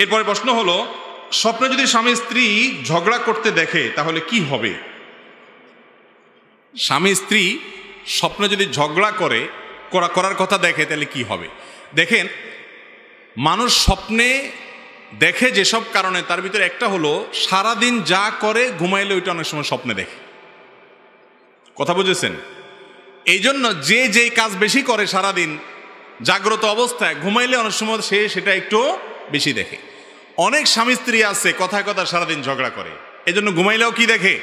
এরপরে প্রশ্ন হলো, স্বপ্নে যদি স্বামী স্ত্রী ঝগড়া করতে দেখে তাহলে কি হবে? স্বামী স্ত্রী স্বপ্নে যদি ঝগড়া করার কথা দেখে তাহলে কি হবে? দেখেন, মানুষ স্বপ্নে দেখে যেসব কারণে, তার ভিতরে একটা হলো সারাদিন যা করে ঘুমাইলে ওইটা অনেক সময় স্বপ্নে দেখে। কথা বুঝেছেন? এই জন্য যে যেই কাজ বেশি করে সারাদিন জাগ্রত অবস্থায়, ঘুমাইলে অনেক সময় সে সেটা একটু বেশি দেখে। অনেক স্বামী স্ত্রী আছে কথায় কথা সারাদিন ঝগড়া করে, এই জন্য ঘুমাইলেও কি দেখে?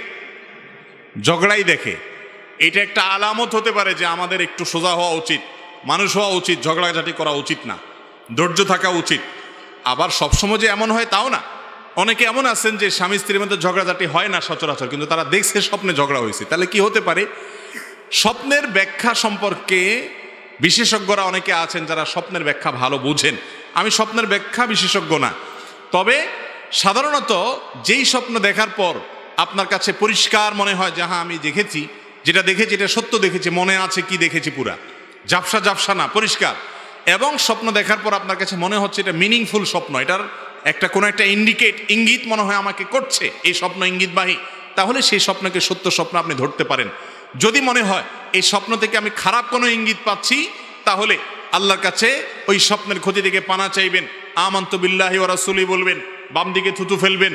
ঝগড়াই দেখে। এটা একটা আলামত হতে পারে যে আমাদের একটু সোজা হওয়া উচিত, মানুষ হওয়া উচিত, ঝগড়াঝাটি করা উচিত না, ধৈর্য থাকা উচিত। আবার সবসময় যে এমন হয় তাও না। অনেকে এমন আছেন যে স্বামী স্ত্রীর মধ্যে ঝগড়াঝাটি হয় না সচরাচর, কিন্তু তারা দেখছে স্বপ্নে ঝগড়া হয়েছে। তাহলে কি হতে পারে? স্বপ্নের ব্যাখ্যা সম্পর্কে বিশেষজ্ঞরা অনেকে আছেন যারা স্বপ্নের ব্যাখ্যা ভালো বুঝেন। আমি স্বপ্নের ব্যাখ্যা বিশেষজ্ঞ না, তবে সাধারণত যেই স্বপ্ন দেখার পর আপনার কাছে পরিষ্কার মনে হয় যে হ্যাঁ আমি দেখেছি, যেটা দেখেছি এটা সত্য দেখেছি, মনে আছে কি দেখেছি, পুরা ঝাপসা ঝাপসা না, পরিষ্কার, এবং স্বপ্ন দেখার পর আপনার কাছে মনে হচ্ছে এটা মিনিংফুল স্বপ্ন, এটার একটা কোনো একটা ইঙ্গিত মনে হয় আমাকে করছে, এই স্বপ্ন ইঙ্গিতবাহী, তাহলে সেই স্বপ্নকে সত্য স্বপ্ন আপনি ধরতে পারেন। যদি মনে হয় এই স্বপ্ন থেকে আমি খারাপ কোনো ইঙ্গিত পাচ্ছি, তাহলে আল্লাহর কাছে ওই স্বপ্নের ক্ষতি থেকে পানা চাইবেন, আমানতু বিল্লাহি ওয়া রাসূলি বলবেন, বাম দিকে থুতু ফেলবেন,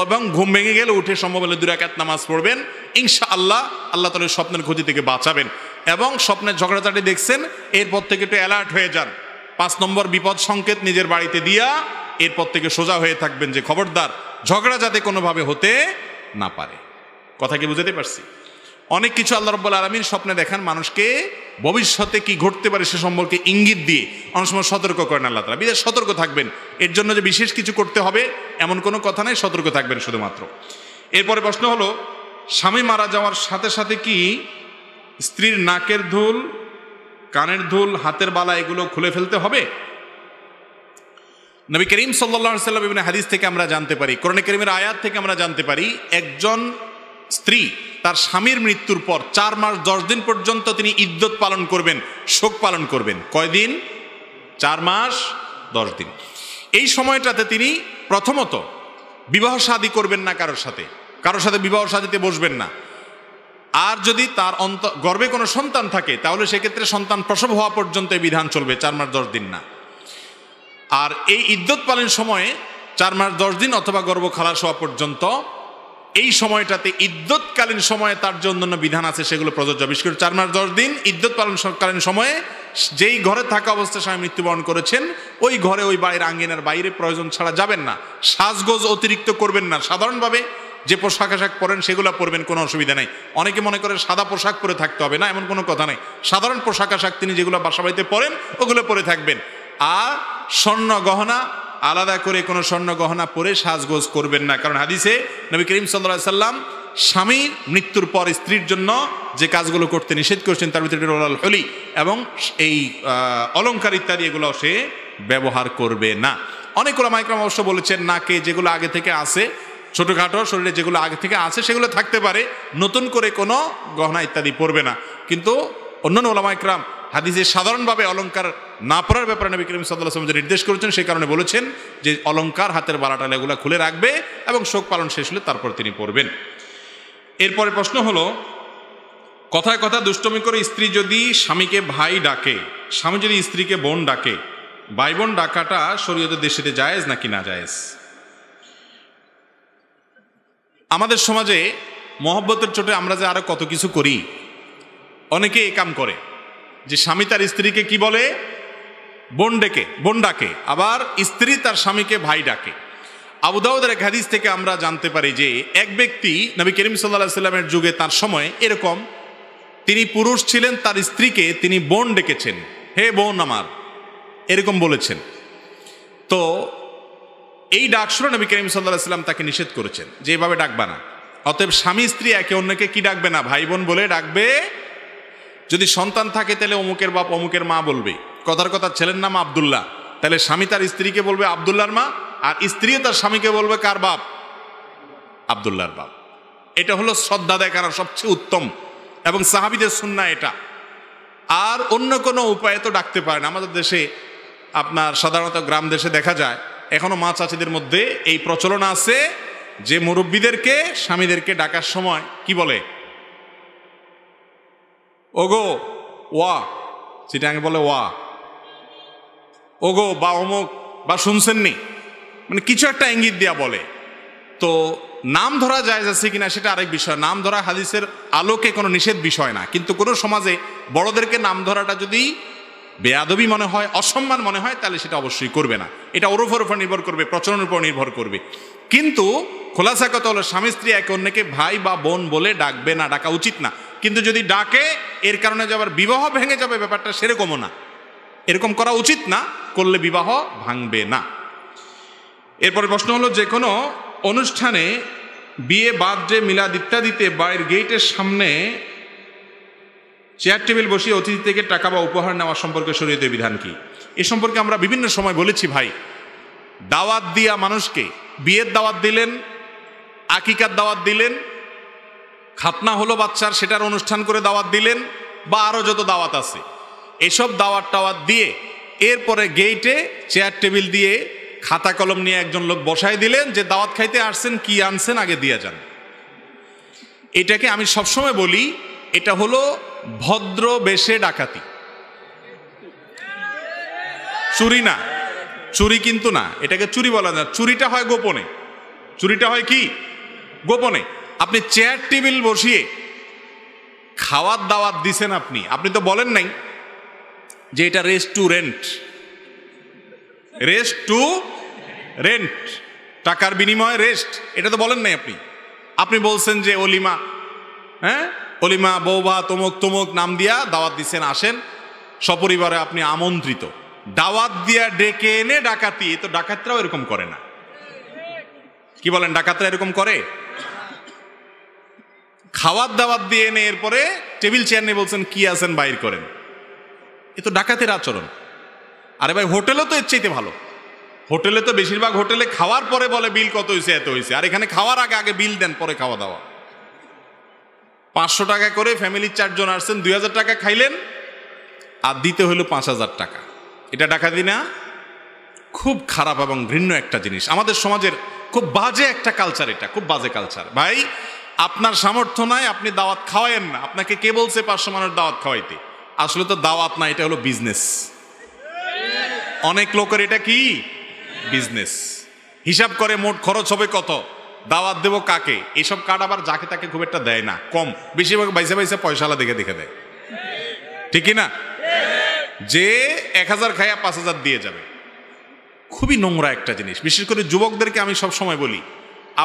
এবং ঘুম ভেঙে গেলে উঠে সম্ভব হলে 2 রাকাত নামাজ পড়বেন। ইনশাআল্লাহ আল্লাহ তাআলা স্বপ্নের ক্ষতি থেকে বাঁচাবেন। এবং স্বপ্নের ঝগড়াঝাটি দেখছেন, এরপর থেকে একটু অ্যালার্ট হয়ে যান। 5 নম্বর বিপদ সংকেত নিজের বাড়িতে দিয়া এরপর থেকে সোজা হয়ে থাকবেন যে খবরদার ঝগড়া যাতে কোনোভাবে হতে না পারে। কথা কি বুঝাতে পারছি? অনেক কিছু আল্লাহ রাব্বুল আলামিন স্বপ্নে দেখান মানুষকে, ভবিষ্যতে কি ঘটতে পারে সে সম্পর্কে ইঙ্গিত দিয়ে অনেক সময় সতর্ক করেন আল্লাহ তাআলা। বিশেষ সতর্ক থাকবেন, এর জন্য যে বিশেষ কিছু করতে হবে এমন কোনো কথা নাই, সতর্ক থাকবেন শুধুমাত্র। এরপরে প্রশ্ন হলো, স্বামী মারা যাওয়ার সাথে সাথে কি স্ত্রীর নাকের দুল, কানের দুল, হাতের বালা এগুলো খুলে ফেলতে হবে? নবী করিম সাল্লাল্লাহু আলাইহি ওয়াসাল্লাম ইবনে হাদিস থেকে আমরা জানতে পারি, কোরআনে কারীমের আয়াত থেকে আমরা জানতে পারি, একজন স্ত্রী তার স্বামীর মৃত্যুর পর 4 মাস 10 দিন পর্যন্ত তিনি ইদ্যত পালন করবেন, শোক পালন করবেন। কয়দিন? 4 মাস 10 দিন। এই সময়টাতে তিনি প্রথমত বিবাহ শাদী করবেন না, কারোর সাথে বিবাহ শাদীতে বসবেন না। আর যদি তার গর্ভে কোনো সন্তান থাকে তাহলে সেক্ষেত্রে সন্তান প্রসব হওয়া পর্যন্ত এই বিধান চলবে, 4 মাস 10 দিন না। আর এই ইদ্যত পালন সময়ে 4 মাস 10 দিন অথবা গর্ভ খালাস হওয়া পর্যন্ত, এই সময়টাতে ইদ্যতকালীন সময়ে তার যে অন্যান্য বিধান আছে সেগুলো প্রযোজ্য। বিশেষ করে 4 মাস 10 দিন ইদ্যত পালনকালীন সময়ে যেই ঘরে থাকা অবস্থায় স্বামী মৃত্যুবরণ করেছেন, ওই ঘরে, ওই বাড়ির আঙ্গিনার বাইরে প্রয়োজন ছাড়া যাবেন না। সাজগোজ অতিরিক্ত করবেন না, সাধারণভাবে যে পোশাক আশাক পরেন সেগুলো পরবেন, কোনো অসুবিধা নেই। অনেকে মনে করে সাদা পোশাক পরে থাকতে হবে, না, এমন কোনো কথা নেই। সাধারণ পোশাক আশাক তিনি যেগুলো বাসা বাড়িতে পরেন ওগুলো পরে থাকবেন। আর স্বর্ণ গহনা, আলাদা করে কোনো স্বর্ণ গহনা পরে সাজগোজ করবেন না, কারণ হাদিসে নবী করিম সাল্লাল্লাহু আলাইহি সাল্লাম স্বামীর মৃত্যুর পর স্ত্রীর জন্য যে কাজগুলো করতে নিষেধ করেছেন তার ভিতরে হলি এবং এই অলংকার ইত্যাদি এগুলো সে ব্যবহার করবে না। অনেক ওলামা ইকরাম অবশ্য বলেছেন নাকে যেগুলো আগে থেকে আছে, ছোটোখাটো শরীরে যেগুলো আগে থেকে আছে সেগুলো থাকতে পারে, নতুন করে কোনো গহনা ইত্যাদি পরবে না। কিন্তু অন্যান্য ওলামা ইকরাম হাদিসে সাধারণভাবে অলংকার না পরার ব্যাপারে নবী করিম সাল্লাল্লাহু আলাইহি ওয়াসাল্লাম যে নির্দেশ করেছেন সেই কারণে বলেছেন যে অলংকার, হাতের বালাটাল এগুলো খুলে রাখবে এবং শোক পালন শেষ হলে তারপর তিনি পরবেন। এরপরে প্রশ্ন হলো, কথায় কথা দুষ্টমি করে স্ত্রী যদি স্বামীকে ভাই ডাকে, স্বামী যদি স্ত্রীকে বোন ডাকে, ভাই বোন ডাকাটা শরীয়তের দৃষ্টিতে জায়েজ নাকি না জায়েজ? আমাদের সমাজে মহব্বতের চোটে আমরা যে আরো কত কিছু করি, অনেকে এই কাম করে যে স্বামী তার স্ত্রীকে কি বলে? বোন ডাকে, আবার স্ত্রী তার স্বামীকে ভাই ডাকে। আবু দাউদের এক হাদিস থেকে আমরা জানতে পারি যে এক ব্যক্তি নবী করিম সাল্লাল্লাহু আলাইহি সাল্লামের যুগে তার সময় এরকম, তিনি পুরুষ ছিলেন, তার স্ত্রীকে তিনি বোন ডেকেছেন, হে বোন আমার, এরকম বলেছেন। তো এই ডাক শুনে নবী করিম সাল্লাল্লাহু আলাইহি সাল্লাম তাকে নিষেধ করেছেন যে এভাবে ডাকবা না। অতএব স্বামী স্ত্রী একে অন্যকে কি ডাকবে না? ভাই বোন বলে ডাকবে। যদি সন্তান থাকে তাহলে অমুকের বাপ অমুকের মা বলবে। কথার কথা ছেলের নাম আব্দুল্লাহ, তাহলে স্বামী তার স্ত্রীকে বলবে আব্দুল্লাহর মা, আর স্ত্রীও তার স্বামীকে বলবে কার বাপ? আব্দুল্লাহর বাপ। এটা হলো শ্রদ্ধা দেখানোর সবচেয়ে উত্তম এবং সাহাবীদের সুন্নাহ এটা। আর অন্য কোনো উপায়ে তো ডাকতে পারে না। আমাদের দেশে আপনার সাধারণত গ্রাম দেশে দেখা যায় এখনো মা চাচিদের মধ্যে এই প্রচলন আছে যে মুরব্বীদেরকে স্বামীদেরকে ডাকার সময় কি বলে, ওগো ওয়া, চিটাঙ্গে বলে ওয়া, ওগো বা অমুক বা শুনছেননি, মানে কিছু একটা ইঙ্গিত দেয়া বলে। তো নাম ধরা জায়েজ আছে কিনা সেটা আরেক বিষয়। নাম ধরা হাদিসের আলোকে কোনো নিষেধ বিষয় না, কিন্তু কোনো সমাজে বড়দেরকে নাম ধরাটা যদি বেয়াদবি মনে হয়, অসম্মান মনে হয়, তাহলে সেটা অবশ্যই করবে না। এটা ওরফের উপর নির্ভর করবে, প্রচলনের উপর নির্ভর করবে। কিন্তু খোলাসা কথা হলো স্বামী স্ত্রী একে অন্যকে ভাই বা বোন বলে ডাকবে না, ডাকা উচিত না। কিন্তু যদি ডাকে এর কারণে যে আবার বিবাহ ভেঙে যাবে ব্যাপারটা সেরকমও না, এরকম করা উচিত না, করলে বিবাহ ভাঙবে না। এরপরে প্রশ্ন হলো, যে কোনো অনুষ্ঠানে বিয়ে, বার্থডে, মিলাদ ইত্যাদিতে বাড়ির গেটের সামনে চেয়ার টেবিল বসিয়ে অতিথি থেকে টাকা বা উপহার নেওয়া সম্পর্কে শরীয়তের বিধান কি? এ সম্পর্কে আমরা বিভিন্ন সময় বলেছি ভাই। দাওয়াত দিয়া মানুষকে, বিয়ের দাওয়াত দিলেন, আকিকার দাওয়াত দিলেন, খাতনা হলো বাচ্চার সেটার অনুষ্ঠান করে দাওয়াত দিলেন, বা আরও যত দাওয়াত আছে, এসব দাওয়াত টাওয়াত দিয়ে এরপরে গেইটে চেয়ার টেবিল দিয়ে খাতা কলম নিয়ে একজন লোক বসাই দিলেন যে দাওয়াত খাইতে আসছেন, কি আনছেন আগে দিয়ে যান। এটাকে আমি সবসময় বলি, এটা হলো ভদ্র বেশে ডাকাতি। চুরি না, চুরি কিন্তু না, এটাকে চুরি বলা না। চুরিটা হয় গোপনে, চুরিটা হয় কি গোপনে। আপনি চেয়ার টেবিল বসিয়ে খাওয়ার দাওয়াত দিছেন, আপনি তো বলেন নাই যে এটা রেস্টুরেন্ট, রেস্টুরেন্ট টাকার বিনিময়ে রেস্ট, এটা তো বলেন নাই। আপনি বলছেন যে অলিমা, হ্যাঁ অলিমা, বৌবা, তমুক তমুক নাম দিয়া দাওয়াত দিচ্ছেন, আসেন সপরিবারে, আপনি আমন্ত্রিত। দাওয়াত দিয়া ডেকে এনে ডাকাতি, এ তো ডাকাতরাও এরকম করে না। কি বলেন, ডাকাতরা এরকম করে? খাওয়ার দাওয়াত দিয়ে এনে এরপরে টেবিল চেয়ার নিয়ে বলছেন কি আছেন বাইর করেন, এ তো ডাকাতের আচরণ। আরে ভাই, হোটেলও তো এর চাইতে ভালো। হোটেলে তো বেশিরভাগ হোটেলে খাওয়ার পরে বলে বিল কত হয়েছে, এত হয়েছে। আর এখানে খাওয়ার আগে আগে বিল দেন, পরে খাওয়া দাওয়া। 500 টাকা করে ফ্যামিলির 4 জন আসছেন, 2000 টাকা খাইলেন, আর দিতে হলো 5000 টাকা। এটা ডাকাতি না? খুব খারাপ এবং ঘৃণ্য একটা জিনিস। আমাদের সমাজের খুব বাজে একটা কালচার, এটা খুব বাজে কালচার। ভাই, আপনার সামর্থ্য নাই, আপনি দাওয়াত খাওয়ায়েন না। আপনাকে কে বলছে 500 মানুষ দাওয়াত খাওয়াইতে? আসলে তো দাওয়াত না, এটা হলো বিজনেস। অনেক লোকের এটা কি বিজনেস। হিসাব করে মোট খরচ হবে কত, দাওয়াত দেব কাকে, এসব কার্ড আবার যাকে তাকে খুব একটা দেয় না, কম। বেশিরভাগ বাইসে বাইসে পয়সালা দেখে দেখে দেয়, ঠিক না? যে 1000 খাইয়া 5000 দিয়ে যাবে, খুবই নোংরা একটা জিনিস। বিশেষ করে যুবকদেরকে আমি সব সময় বলি,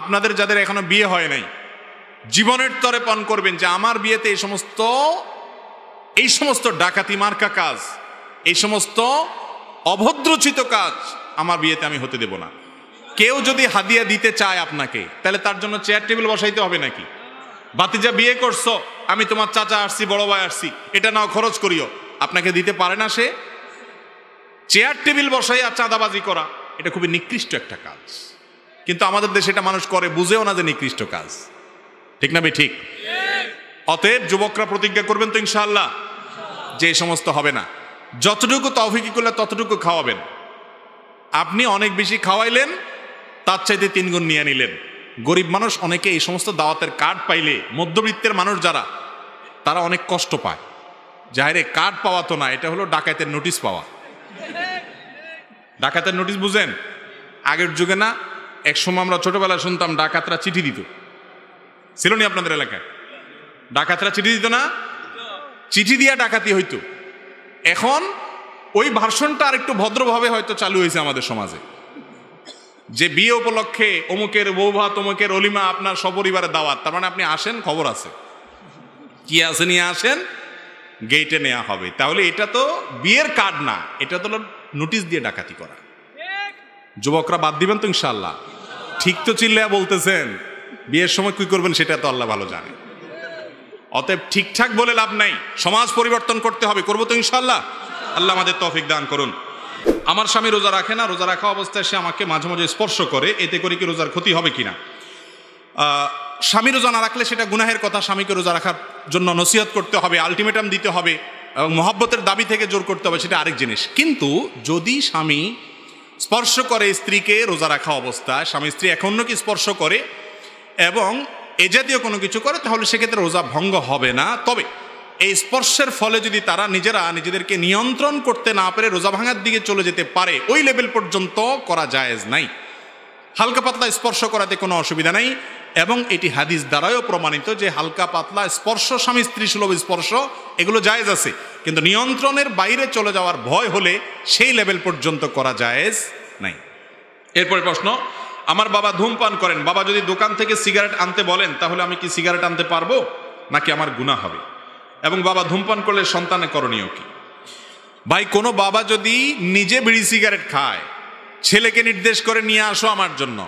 আপনাদের যাদের এখনো বিয়ে হয় নাই, জীবনের তরে পান করবেন যে আমার বিয়েতে এই সমস্ত ডাকাতি মার্কা কাজ, এই সমস্ত অভদ্রচিত কাজ আমার বিয়েতে আমি হতে দেব না। কেউ যদি হাদিয়া দিতে চায় আপনাকে, তাহলে তার জন্য চেয়ার টেবিল বসাইতে হবে নাকি? ভাতিজা বিয়ে করছো, আমি তোমার চাচা আসছি, বড় ভাই আসছি, এটা নাও, খরচ করিও, আপনাকে দিতে পারে না সে? চেয়ার টেবিল বসাইয়া চাঁদাবাজি করা, এটা খুবই নিকৃষ্ট একটা কাজ। কিন্তু আমাদের দেশে এটা মানুষ করে, বুঝেও না যে নিকৃষ্ট কাজ, ঠিক না ভাই? ঠিক। অতএব যুবকরা প্রতিজ্ঞা করবেন তো ইনশাআল্লাহ যে এই সমস্ত হবে না। যতটুকু তৌফিক করলে ততটুকু খাওয়াবেন। আপনি অনেক বেশি খাওয়াইলেন, তার চাইতে 3 গুণ নিয়ে নিলেন। গরিব মানুষ অনেকে এই সমস্ত দাওয়াতের কার্ড পাইলে, মধ্যবিত্তের মানুষ যারা, তারা অনেক কষ্ট পায়। যাহারে কার্ড পাওয়া তো না, এটা হলো ডাকাতের নোটিশ পাওয়া। ডাকাতের নোটিশ বুঝেন? আগের যুগে না, একসময় আমরা ছোটবেলায় শুনতাম ডাকাতরা চিঠি দিত, ছিল নি আপনাদের এলাকায়? ডাকাতরা চিঠি দিত না? চিঠি দিয়া ডাকাতি হইতো। এখন ওই ভার্সনটা আর একটু ভদ্রভাবে হয়তো চালু হয়েছে আমাদের সমাজে, যে বিয়ে উপলক্ষে অমুকের বৌভা, তমুকের অলিমা, আপনার সপরিবারে দাওয়াত, তার মানে আপনি আসেন, খবর আছে, কি আছে নিয়ে আসেন, গেইটে নেওয়া হবে। তাহলে এটা তো বিয়ের কার্ড না, এটা তো নোটিশ দিয়ে ডাকাতি করা। যুবকরা বাদ দিবেন তো ইনশাআল্লাহ? ঠিক তো চিল্লায়া বলতেছেন, বিয়ের সময় কি করবেন সেটা তো আল্লাহ ভালো জানে। অতএব ঠিকঠাক বলে লাভ নাই, সমাজ পরিবর্তন করতে হবে। করবো তো ইনশাআল্লাহ? আল্লাহ আমাদের তৌফিক দান করুন। আমার স্বামী রোজা রাখে না, রোজা রাখা অবস্থায় সে আমাকে মাঝে মাঝে স্পর্শ করে, এতে করে কি রোজার ক্ষতি হবে কিনা? স্বামী রোজা না রাখলে সেটা গুনাহের কথা। স্বামীকে রোজা রাখার জন্য নসিহত করতে হবে, আলটিমেটাম দিতে হবে, এবং মহব্বতের দাবি থেকে জোর করতে হবে, সেটা আরেক জিনিস। কিন্তু যদি স্বামী স্পর্শ করে স্ত্রীকে রোজা রাখা অবস্থায়, স্বামী স্ত্রী এখন কি স্পর্শ করে এবং এ জাতীয় কোনো কিছু করে, তাহলে সেক্ষেত্রে রোজা ভঙ্গ হবে না। তবে এই স্পর্শের ফলে যদি তারা নিজেদেরকে নিয়ন্ত্রণ করতে না পেরে রোজা ভাঙার দিকে চলে যেতে পারে, ওই লেভেল পর্যন্ত করা জায়েজ নাই। হালকা পাতলা স্পর্শ করাতে কোনো অসুবিধা নাই, এবং এটি হাদিস দ্বারাও প্রমাণিত যে হালকা পাতলা স্পর্শ, স্বামী স্ত্রী সুলভ স্পর্শ, এগুলো জায়েজ আছে। কিন্তু নিয়ন্ত্রণের বাইরে চলে যাওয়ার ভয় হলে সেই লেভেল পর্যন্ত করা জায়েজ নাই। এরপরে প্রশ্ন, আমার বাবা ধূমপান করেন, বাবা যদি দোকান থেকে সিগারেট আনতে বলেন তাহলে আমি কি সিগারেট আনতে পারবো নাকি আমার গুনাহ হবে? এবং বাবা ধূমপান করলে সন্তানের করণীয় কি? ভাই, কোনো বাবা যদি নিজে বিড়ি সিগারেট খায়, ছেলেকে নির্দেশ করে নিয়ে আসো আমার জন্য,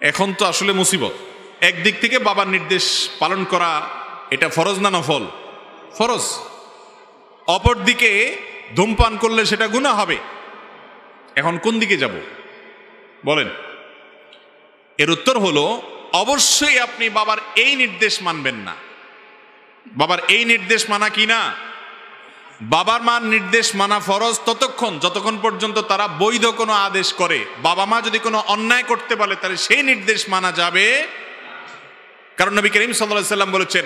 এখন তো আসলে মুসিবত। একদিক থেকে বাবার নির্দেশ পালন করা এটা ফরজ না নফল? ফরজ। অপর দিকে ধূমপান করলে সেটা গুনাহ হবে। এখন কোন দিকে যাব বলেন? এর উত্তর হলো, অবশ্যই আপনি বাবার এই নির্দেশ মানবেন না। বাবার এই নির্দেশ মানা কি না? বাবার মার নির্দেশ মানা ফরজ যতক্ষণ পর্যন্ত তারা বৈধ কোনো আদেশ করে। বাবা মা যদি কোনো অন্যায় করতে বলে তাহলে সেই নির্দেশ মানা যাবে। কারণ নবী করিম সাল্লাল্লাহু আলাইহি ওয়াসাল্লাম বলেছেন,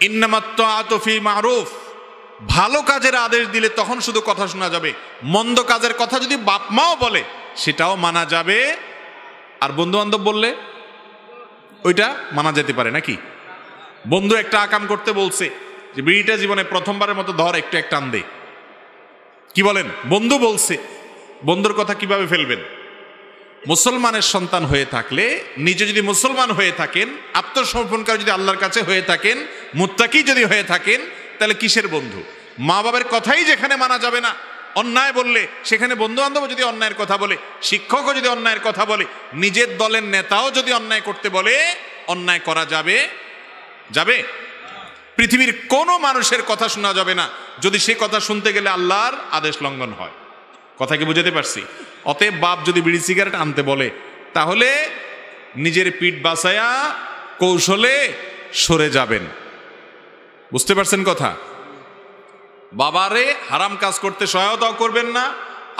ইন্নামাত তাআতু ফি মারুফ, ভালো কাজের আদেশ দিলে তখন শুধু কথা শোনা যাবে। মন্দ কাজের কথা যদি বাপ মাও বলে সেটাও মানা যাবে, আর বন্ধু বান্ধব বললে ওইটা মানা যেতে পারে নাকি? বন্ধু একটা আকাম করতে বলছে যে বিড়িটা জীবনে প্রথমবারের মতো ধর, একটু টান দে, কি বলেন? বন্ধু বলছে, বন্ধুর কথা কিভাবে ফেলবেন? মুসলমানের সন্তান হয়ে থাকলে, নিজে যদি মুসলমান হয়ে থাকেন, আত্মসমর্পণকারী যদি আল্লাহর কাছে হয়ে থাকেন, মুত্তাকি যদি হয়ে থাকেন, তাহলে কিসের বন্ধু? মা বাবার কথাই যেখানে মানা যাবে না, অন্যায় বললে সেখানে বন্ধু বান্ধব যদি অন্যায়ের কথা বলে, শিক্ষকও যদি অন্যায়ের কথা বলে, নিজের দলের নেতাও যদি অন্যায় করতে বলে, অন্যায় করা যাবে? পৃথিবীর কোনো মানুষের কথা শোনা যাবে না যদি সে কথা শুনতে গেলে আল্লাহর আদেশ লঙ্ঘন হয়। কথা কি বুঝাতে পারছি? অতএব বাপ যদি বিড়ি সিগারেট আনতে বলে তাহলে নিজের পিঠ বাঁচায়া কৌশলে সরে যাবেন। বুঝতে পারছেন কথা? বাবারে হারাম কাজ করতে সহায়তাও করবেন না,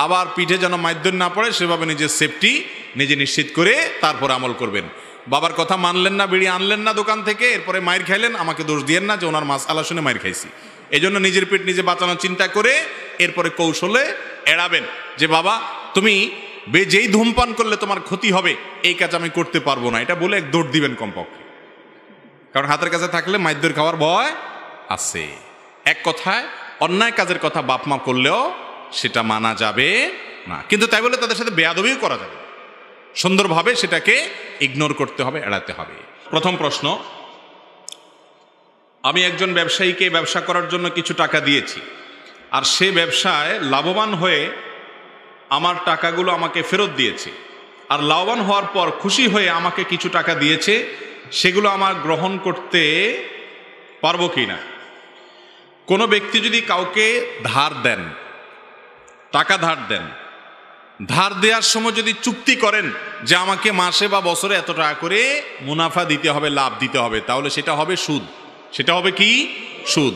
আবার পিঠে যেন মাইদ্যন না পড়ে সেভাবে নিজের সেফটি নিজে নিশ্চিত করে তারপর আমল করবেন। বাবার কথা মানলেন না, বিড়ি আনলেন না দোকান থেকে, এরপরে মাইর খাইলেন, আমাকে দোষ দিয়েন না যে ওনার মাসআলা শুনে মাইর খাইছি। এই জন্য নিজের পেট নিজে বাঁচানোর চিন্তা করে এরপরে কৌশলে এড়াবেন যে বাবা তুমি যেই ধূমপান করলে তোমার ক্ষতি হবে এই কাজ আমি করতে পারবো না, এটা বলে এক দৌড় দিবেন কমপক্ষে। কারণ হাতের কাছে থাকলে মাইদ্যর খাওয়ার ভয় আছে। এক কথায় অন্যায় কাজের কথা বাপ মা করলেও সেটা মানা যাবে না, কিন্তু তাই বলে তাদের সাথে বেয়াদবিও করা যাবে। সুন্দরভাবে সেটাকে ইগনোর করতে হবে, এড়াতে হবে। প্রথম প্রশ্ন, আমি একজন ব্যবসায়ীকে ব্যবসা করার জন্য কিছু টাকা দিয়েছি, আর সে ব্যবসায় লাভবান হয়ে আমার টাকাগুলো আমাকে ফেরত দিয়েছে, আর লাভবান হওয়ার পর খুশি হয়ে আমাকে কিছু টাকা দিয়েছে, সেগুলো আমার গ্রহণ করতে পারবো কি না? কোনো ব্যক্তি যদি কাউকে ধার দেন, টাকা ধার দেন, ধার দেওয়ার সময় যদি চুক্তি করেন যে আমাকে মাসে বা বছরে এত টাকা করে মুনাফা দিতে হবে, লাভ দিতে হবে, তাহলে সেটা হবে সুদ। সেটা হবে কি? সুদ।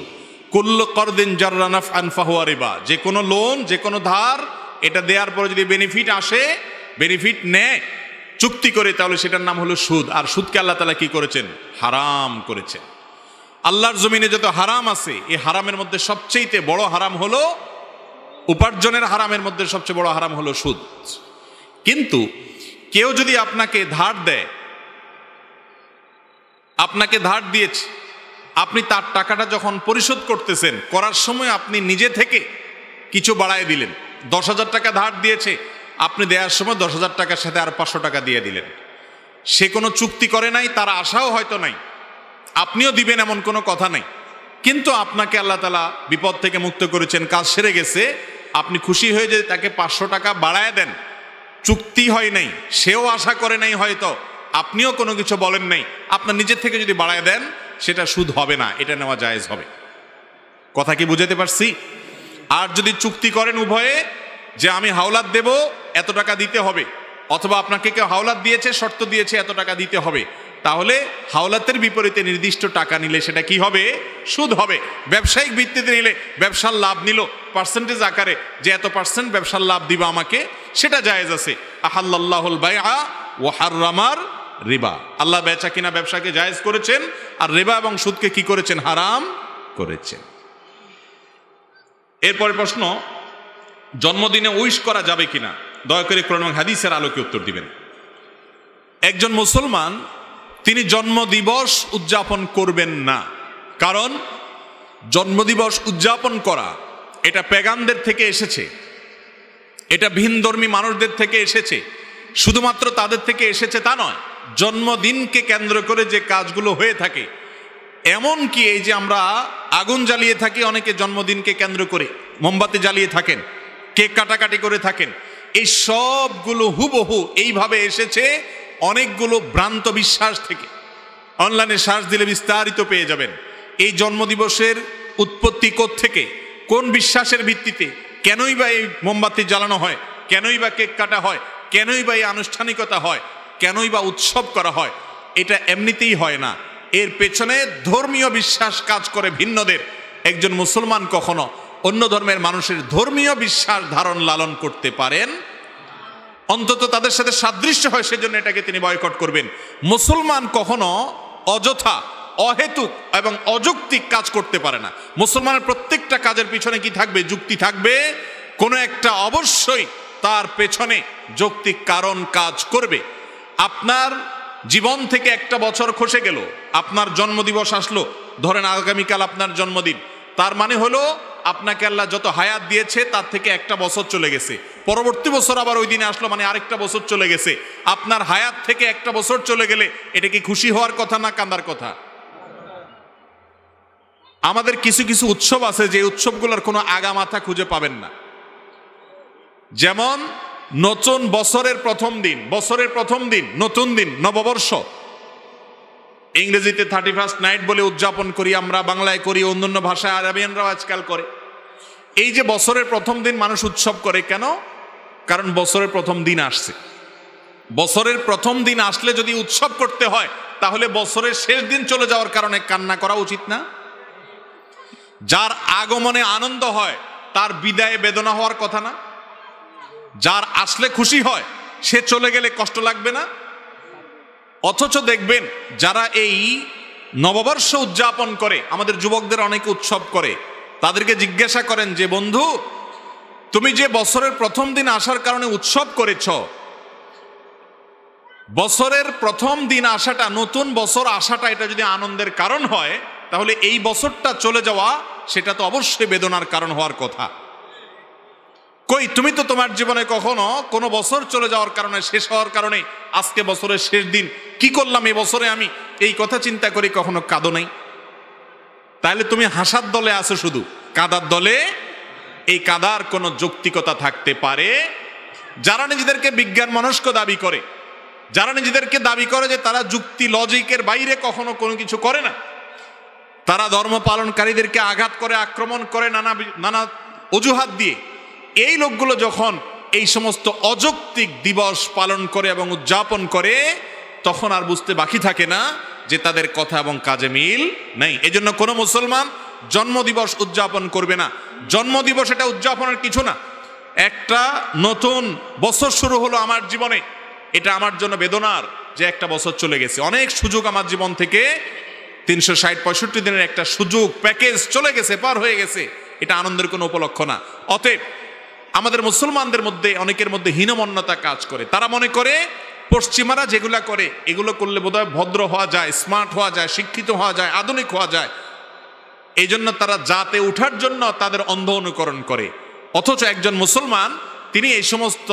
কুল্লু করদিন জাররা নাফআন ফাহুয়া রিবা, যে কোনো লোন, যে কোনো ধার, এটা দেওয়ার পরে যদি বেনিফিট আসে, বেনিফিট নেয় চুক্তি করে, তাহলে সেটার নাম হলো সুদ। আর সুদকে আল্লাহ তাআলা কি করেছেন? হারাম করেছেন। আল্লাহর জমিনে যত হারাম আছে, এই হারামের মধ্যে সবচেয়ে বড় হারাম হলো, উপার্জনের হারামের মধ্যে সবচেয়ে বড় হারাম হলো সুদ। কিন্তু কেউ যদি আপনাকে ধার দেয়, আপনাকে ধার দিয়েছে, আপনি তার টাকাটা যখন পরিশোধ করতেছেন, করার সময় আপনি নিজে থেকে কিছু বাড়ায় দিলেন। 10,000 টাকা ধার দিয়েছে, আপনি দেওয়ার সময় 10,000 টাকার সাথে আর 500 টাকা দিয়ে দিলেন। সে কোনো চুক্তি করে নাই, তার আশাও হয়তো নাই, আপনিও দিবেন এমন কোনো কথা নাই, কিন্তু আপনাকে আল্লাহ তাআলা বিপদ থেকে মুক্ত করেছেন, কাজ সেরে গেছে, আপনি খুশি হয়ে যদি তাকে 500 টাকা বাড়ায় দেন, চুক্তি হয় নাই, সেও আশা করে নাই, হয়তো আপনিও কোনো কিছু বলেন নাই, আপনার নিজের থেকে যদি বাড়ায় দেন, সেটা সুদ হবে না, এটা নেওয়া জায়েজ হবে। কথা কি বুঝাতে পারছি? আর যদি চুক্তি করেন উভয়ে যে আমি হাওলাত দেব, এত টাকা দিতে হবে, অথবা আপনাকে কেউ হাওলাত দিয়েছে, শর্ত দিয়েছে এত টাকা দিতে হবে, তাহলে হাওলাতের বিপরীতে নির্দিষ্ট টাকা নিলে সেটা কি হবে? সুদ হবে। ব্যবসায়িক ভিত্তিতে নিলে, ব্যবসার লাভ নিল পার্সেন্টেজ আকারে, যে এত পার্সেন্ট ব্যবসার লাভ দিবা আমাকে, সেটা জায়েজ আছে। আহাল্লাল্লাহুল বাইআ ওয়া হাররামার রিবা, আল্লাহ বেচা কিনা ব্যবসাকে জায়েজ করেছেন, আর রিবা এবং সুদকে কি করেছেন? হারাম করেছেন। এরপরে প্রশ্ন, জন্মদিনে উইশ করা যাবে কিনা? দয়া করে কোরআন এবং হাদিসের আলোকে উত্তর দিবেন। একজন মুসলমান তিনি জন্মদিবস উদযাপন করবেন না, কারণ জন্মদিবস উদযাপন করা এটা পেগানদের থেকে এসেছে, এটা ভিনধর্মী মানুষদের থেকে এসেছে। শুধুমাত্র তাদের থেকে এসেছে তা নয়, জন্মদিনকে কেন্দ্র করে যে কাজগুলো হয়ে থাকে, এমন কি এই যে আমরা আগুন জ্বালিয়ে থাকি, অনেকে জন্মদিনকে কেন্দ্র করে মোমবাতি জ্বালিয়ে থাকেন, কেক কাটাকাটি করে থাকেন, এই সবগুলো হুবহু এইভাবে এসেছে অনেকগুলো ভ্রান্ত বিশ্বাস থেকে। অনলাইনে সার্চ দিলে বিস্তারিত পেয়ে যাবেন এই জন্মদিবসের উৎপত্তি কোত্থেকে, কোন বিশ্বাসের ভিত্তিতে, কেনই বা এই মোমবাতি জ্বালানো হয়, কেনই বা কেক কাটা হয়, কেনই বা এই আনুষ্ঠানিকতা হয়, কেনই বা উৎসব করা হয়। এটা এমনিতেই হয় না, এর পেছনে ধর্মীয় বিশ্বাস কাজ করে ভিন্নদের। একজন মুসলমান কখনো অন্য ধর্মের মানুষের ধর্মীয় বিশ্বাস ধারণ লালন করতে পারেন, অন্তত তাদের সাথে সাদৃশ্য হয় সেজন্য এটাকে তিনি বয়কট করবেন। মুসলমান কখনো অযথা, অহেতুক এবং অযৌক্তিক কাজ করতে পারে না। মুসলমানের প্রত্যেকটা কাজের পিছনে কি থাকবে? যুক্তি থাকবে, কোনো একটা অবশ্যই তার পেছনে যৌক্তিক কারণ কাজ করবে। আপনার জীবন থেকে একটা বছর খসে গেল, আপনার জন্মদিবস আসলো, ধরেন আগামীকাল আপনার জন্মদিন, তার মানে হলো আপনাকে আল্লাহ যত হায়াত দিয়েছে তার থেকে একটা বছর চলে গেছে, পরবর্তী বছর আবার ওই দিনে আসলো, মানে আরেকটা বছর চলে গেছে। আপনার হায়াত থেকে একটা বছর চলে গেলে এটা কি খুশি হওয়ার কথা না কান্দার কথা? আমাদের কিছু কিছু উৎসব আছে যে উৎসবগুলোর কোনো আগা মাথা খুঁজে পাবেন না। যেমন নতুন বছরের প্রথম দিন, বছরের প্রথম দিন, নতুন দিন, নববর্ষ, ইংরেজিতে 31st নাইট বলে উদযাপন করি আমরা, বাংলায় করি, অন্যান্য ভাষায় আরবিয়ানরাও আজকাল করে। এই যে বছরের প্রথম দিন মানুষ উৎসব করে কেন? কারণ বছরের প্রথম দিন আসছে। বছরের প্রথম দিন আসলে যদি উৎসব করতে হয়, তাহলে বছরের শেষ দিন চলে যাওয়ার কারণে কান্না করা উচিত না? যার আগমনে আনন্দ হয় তার বিদায়ে বেদনা হওয়ার কথা না? যার আসলে খুশি হয় সে চলে গেলে কষ্ট লাগবে না? অথচ দেখবেন যারা এই নববর্ষ উদযাপন করে, আমাদের যুবকদের অনেকে উৎসব করে, তাদেরকে জিজ্ঞাসা করেন যে বন্ধু, তুমি যে বছরের প্রথম দিন আসার কারণে উৎসব করেছ, বছরের প্রথম দিন আসাটা, নতুন বছর আসাটা এটা যদি আনন্দের কারণ হয়, তাহলে এই বছরটা চলে যাওয়া সেটা তো অবশ্যই বেদনার কারণ হওয়ার কথা। কই, তুমি তো তোমার জীবনে কখনো কোনো বছর চলে যাওয়ার কারণে, শেষ হওয়ার কারণে, আজকে বছরের শেষ দিন, কি করলাম এই বছরে আমি, এই কথা চিন্তা করি কখনো কাঁদো নাই? তাহলে তুমি হাসার দলে আছো, শুধু কাদার দলে। এই কাদার কোনো যৌক্তিকতা থাকতে পারে? যারা নিজেদেরকে বিজ্ঞান মনস্ক দাবি করে, যারা নিজেদেরকে দাবি করে যে তারা যুক্তি লজিকের বাইরে কখনো কোনো কিছু করে না, তারা ধর্ম পালনকারীদেরকে আঘাত করে, আক্রমণ করে নানা অজুহাত দিয়ে, এই লোকগুলো যখন এই সমস্ত অযৌক্তিক দিবস পালন করে এবং উদযাপন করে, তখন আর বুঝতে বাকি থাকে না যে তাদের কথা এবং কাজে মিল নেই। এজন্য কোনো মুসলমান জন্মদিবস উদযাপন করবে না। জন্মদিবস এটা উদযাপনের কিছু না। একটা নতুন বছর শুরু হলো আমার জীবনে, এটা আমার জন্য বেদনার যে একটা বছর চলে গেছে। অনেক সুযোগ আমার জীবন থেকে, 360-65 দিনের একটা সুযোগ প্যাকেজ চলে গেছে, পার হয়ে গেছে, এটা আনন্দের কোনো উপলক্ষ না। অতএব আমাদের মুসলমানদের মধ্যে অনেকের মধ্যে হীনমন্যতা কাজ করে। তারা মনে করে পশ্চিমারা যেগুলা করে এগুলো করলে বোধহয় ভদ্র হওয়া যায়, স্মার্ট হওয়া যায়, শিক্ষিত হওয়া যায়, আধুনিক হওয়া যায়। এই জন্য তারা জাতে উঠার জন্য তাদের অন্ধ অনুকরণ করে। অথচ একজন মুসলমান তিনি এই সমস্ত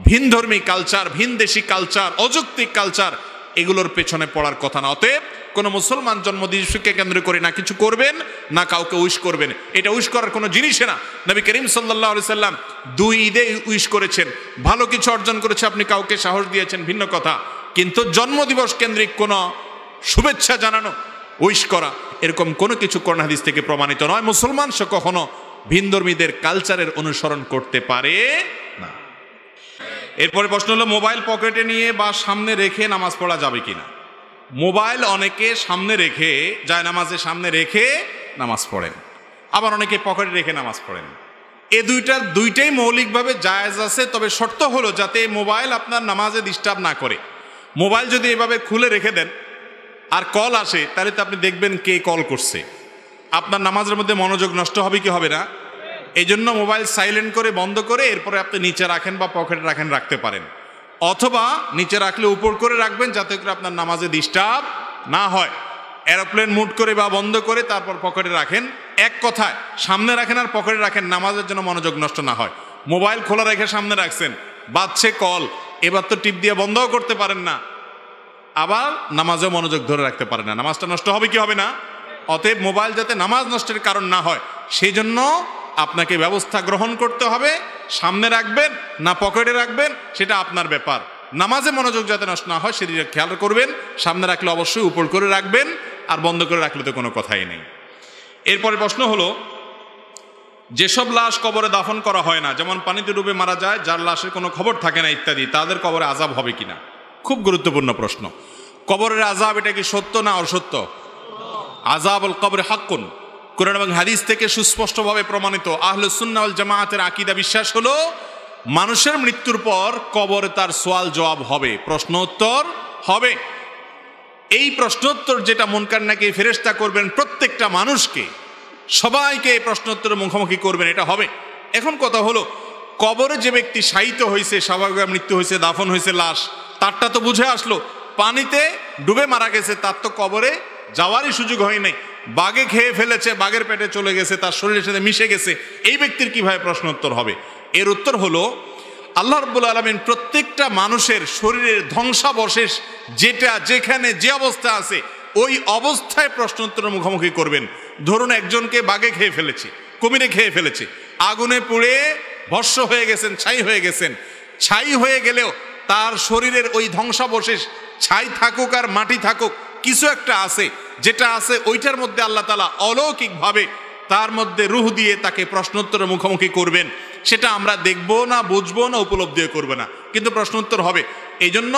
ভিনধর্মী কালচার, ভিনদেশি কালচার, অযৌক্তিক কালচার, এগুলোর পেছনে পড়ার কথা না। অতএব কোনো মুসলমান জন্মদিবসকে কেন্দ্র করে না কিছু করবেন, না কাউকে উইশ করবেন। এটা উইশ করার কোনো জিনিসই না। নবী করিম সাল্লাল্লাহু আলাইহি সাল্লাম 2 ঈদে উইশ করেছেন, ভালো কিছু অর্জন করেছে, আপনি কাউকে সাহস দিয়েছেন, ভিন্ন কথা। কিন্তু জন্মদিবস কেন্দ্রিক কোনো শুভেচ্ছা জানানো, উইশ করা, এরকম কোনো কিছু কোরআন হাদিস থেকে প্রমাণিত নয়। মুসলমান সে কখনো ভিনধর্মীদের কালচারের অনুসরণ করতে পারে না। এরপরে প্রশ্ন হলো, মোবাইল পকেটে নিয়ে বা সামনে রেখে নামাজ পড়া যাবে কিনা? মোবাইল অনেকে সামনে রেখে, জায়নামাজের সামনে রেখে নামাজ পড়েন, আবার অনেকে পকেটে রেখে নামাজ পড়েন। এ দুইটাই মৌলিকভাবে জায়েজ আছে, তবে শর্ত হলো যাতে মোবাইল আপনার নামাজে ডিস্টার্ব না করে। মোবাইল যদি এভাবে খুলে রেখে দেন আর কল আসে, তাহলে তো আপনি দেখবেন কে কল করছে, আপনার নামাজের মধ্যে মনোযোগ নষ্ট হবে কি হবে না? এই জন্য মোবাইল সাইলেন্ট করে বন্ধ করে এরপরে আপনি নিচে রাখেন বা পকেটে রাখতে পারেন, অথবা নিচে রাখলে উপর করে রাখবেন যাতে করে আপনার নামাজে ডিস্টার্ব না হয়। এরোপ্লেন মুড করে বা বন্ধ করে তারপর পকেটে রাখেন। এক কথায় সামনে রাখেন আর পকেটে রাখেন, নামাজের জন্য মনোযোগ নষ্ট না হয়। মোবাইল খোলা রেখে সামনে রাখছেন, বাজছে কল, এবার তো টিপ দিয়ে বন্ধও করতে পারেন না, আবার নামাজেও মনোযোগ ধরে রাখতে পারেন না, নামাজটা নষ্ট হবে কি হবে না? অতএব মোবাইল যাতে নামাজ নষ্টের কারণ না হয় সেই জন্য আপনাকে ব্যবস্থা গ্রহণ করতে হবে। সামনে রাখবেন না পকেটে রাখবেন সেটা আপনার ব্যাপার। নামাজে মনোযোগ যাতে নষ্ট না হয় সেদিকে খেয়াল করবেন। সামনে রাখলে অবশ্যই উপর করে রাখবেন, আর বন্ধ করে রাখলে তো কোনো কথাই নেই। এরপরে প্রশ্ন হলো, যেসব লাশ কবরে দাফন করা হয় না, যেমন পানিতে ডুবে মারা যায়, যার লাশের কোনো খবর থাকে না ইত্যাদি, তাদের কবরে আযাব হবে কিনা? খুব গুরুত্বপূর্ণ প্রশ্ন। কবরের আযাব এটা কি সত্য না অসত্য? আযাবুল কবর হাক্কুন, কুরআন এবং হাদিস থেকে সুস্পষ্টভাবে প্রমাণিত। আহলুস সুন্নাহ ওয়াল জামাআতের আকীদা বিশ্বাস হলো মানুষের মৃত্যুর পর কবরে তার সওয়াল জবাব হবে, প্রশ্ন উত্তর হবে। এই প্রশ্নোত্তর যেটা মুনকার নাকির ফেরেশতা করবেন প্রত্যেকটা মানুষকে, সবাইকে এই প্রশ্নোত্তরের মুখোমুখি করবেন, এটা হবে। এখন কথা হলো, কবরে যে ব্যক্তি শায়িত হয়েছে, স্বাভাবিক মৃত্যু হয়েছে, দাফন হয়েছে লাশ, তারটা তো বুঝে আসলো। পানিতে ডুবে মারা গেছে, তার তো কবরে যাওয়ারই সুযোগ হয় নাই, বাঘে খেয়ে ফেলেছে, বাঘের পেটে চলে গেছে, তার শরীরের সাথে মিশে গেছে, এই ব্যক্তির কিভাবে প্রশ্ন উত্তর হবে? এর উত্তর হলো, আল্লাহ রাব্বুল আলামিন প্রত্যেকটা মানুষের শরীরের ধ্বংসাবশেষ যেটা যেখানে যে অবস্থা আছে ওই অবস্থায় প্রশ্ন উত্তরের মুখোমুখি করবেন। ধরুন একজনকে বাঘে খেয়ে ফেলেছে, কুমিরে খেয়ে ফেলেছে, আগুনে পুড়ে ভস্ম হয়ে গেছেন, ছাই হয়ে গেছেন। ছাই হয়ে গেলেও তার শরীরের ওই ধ্বংসাবশেষ, ছাই থাকুক আর মাটি থাকুক, কিছু একটা আছে, যেটা আছে ওইটার মধ্যে আল্লাহ তাআলা অলৌকিকভাবে তার মধ্যে রূহ দিয়ে তাকে প্রশ্নোত্তরের মুখোমুখি করবেন। সেটা আমরা দেখবো না, বুঝবো না, উপলব্ধিও করবে না, কিন্তু প্রশ্নোত্তর হবে। এই জন্য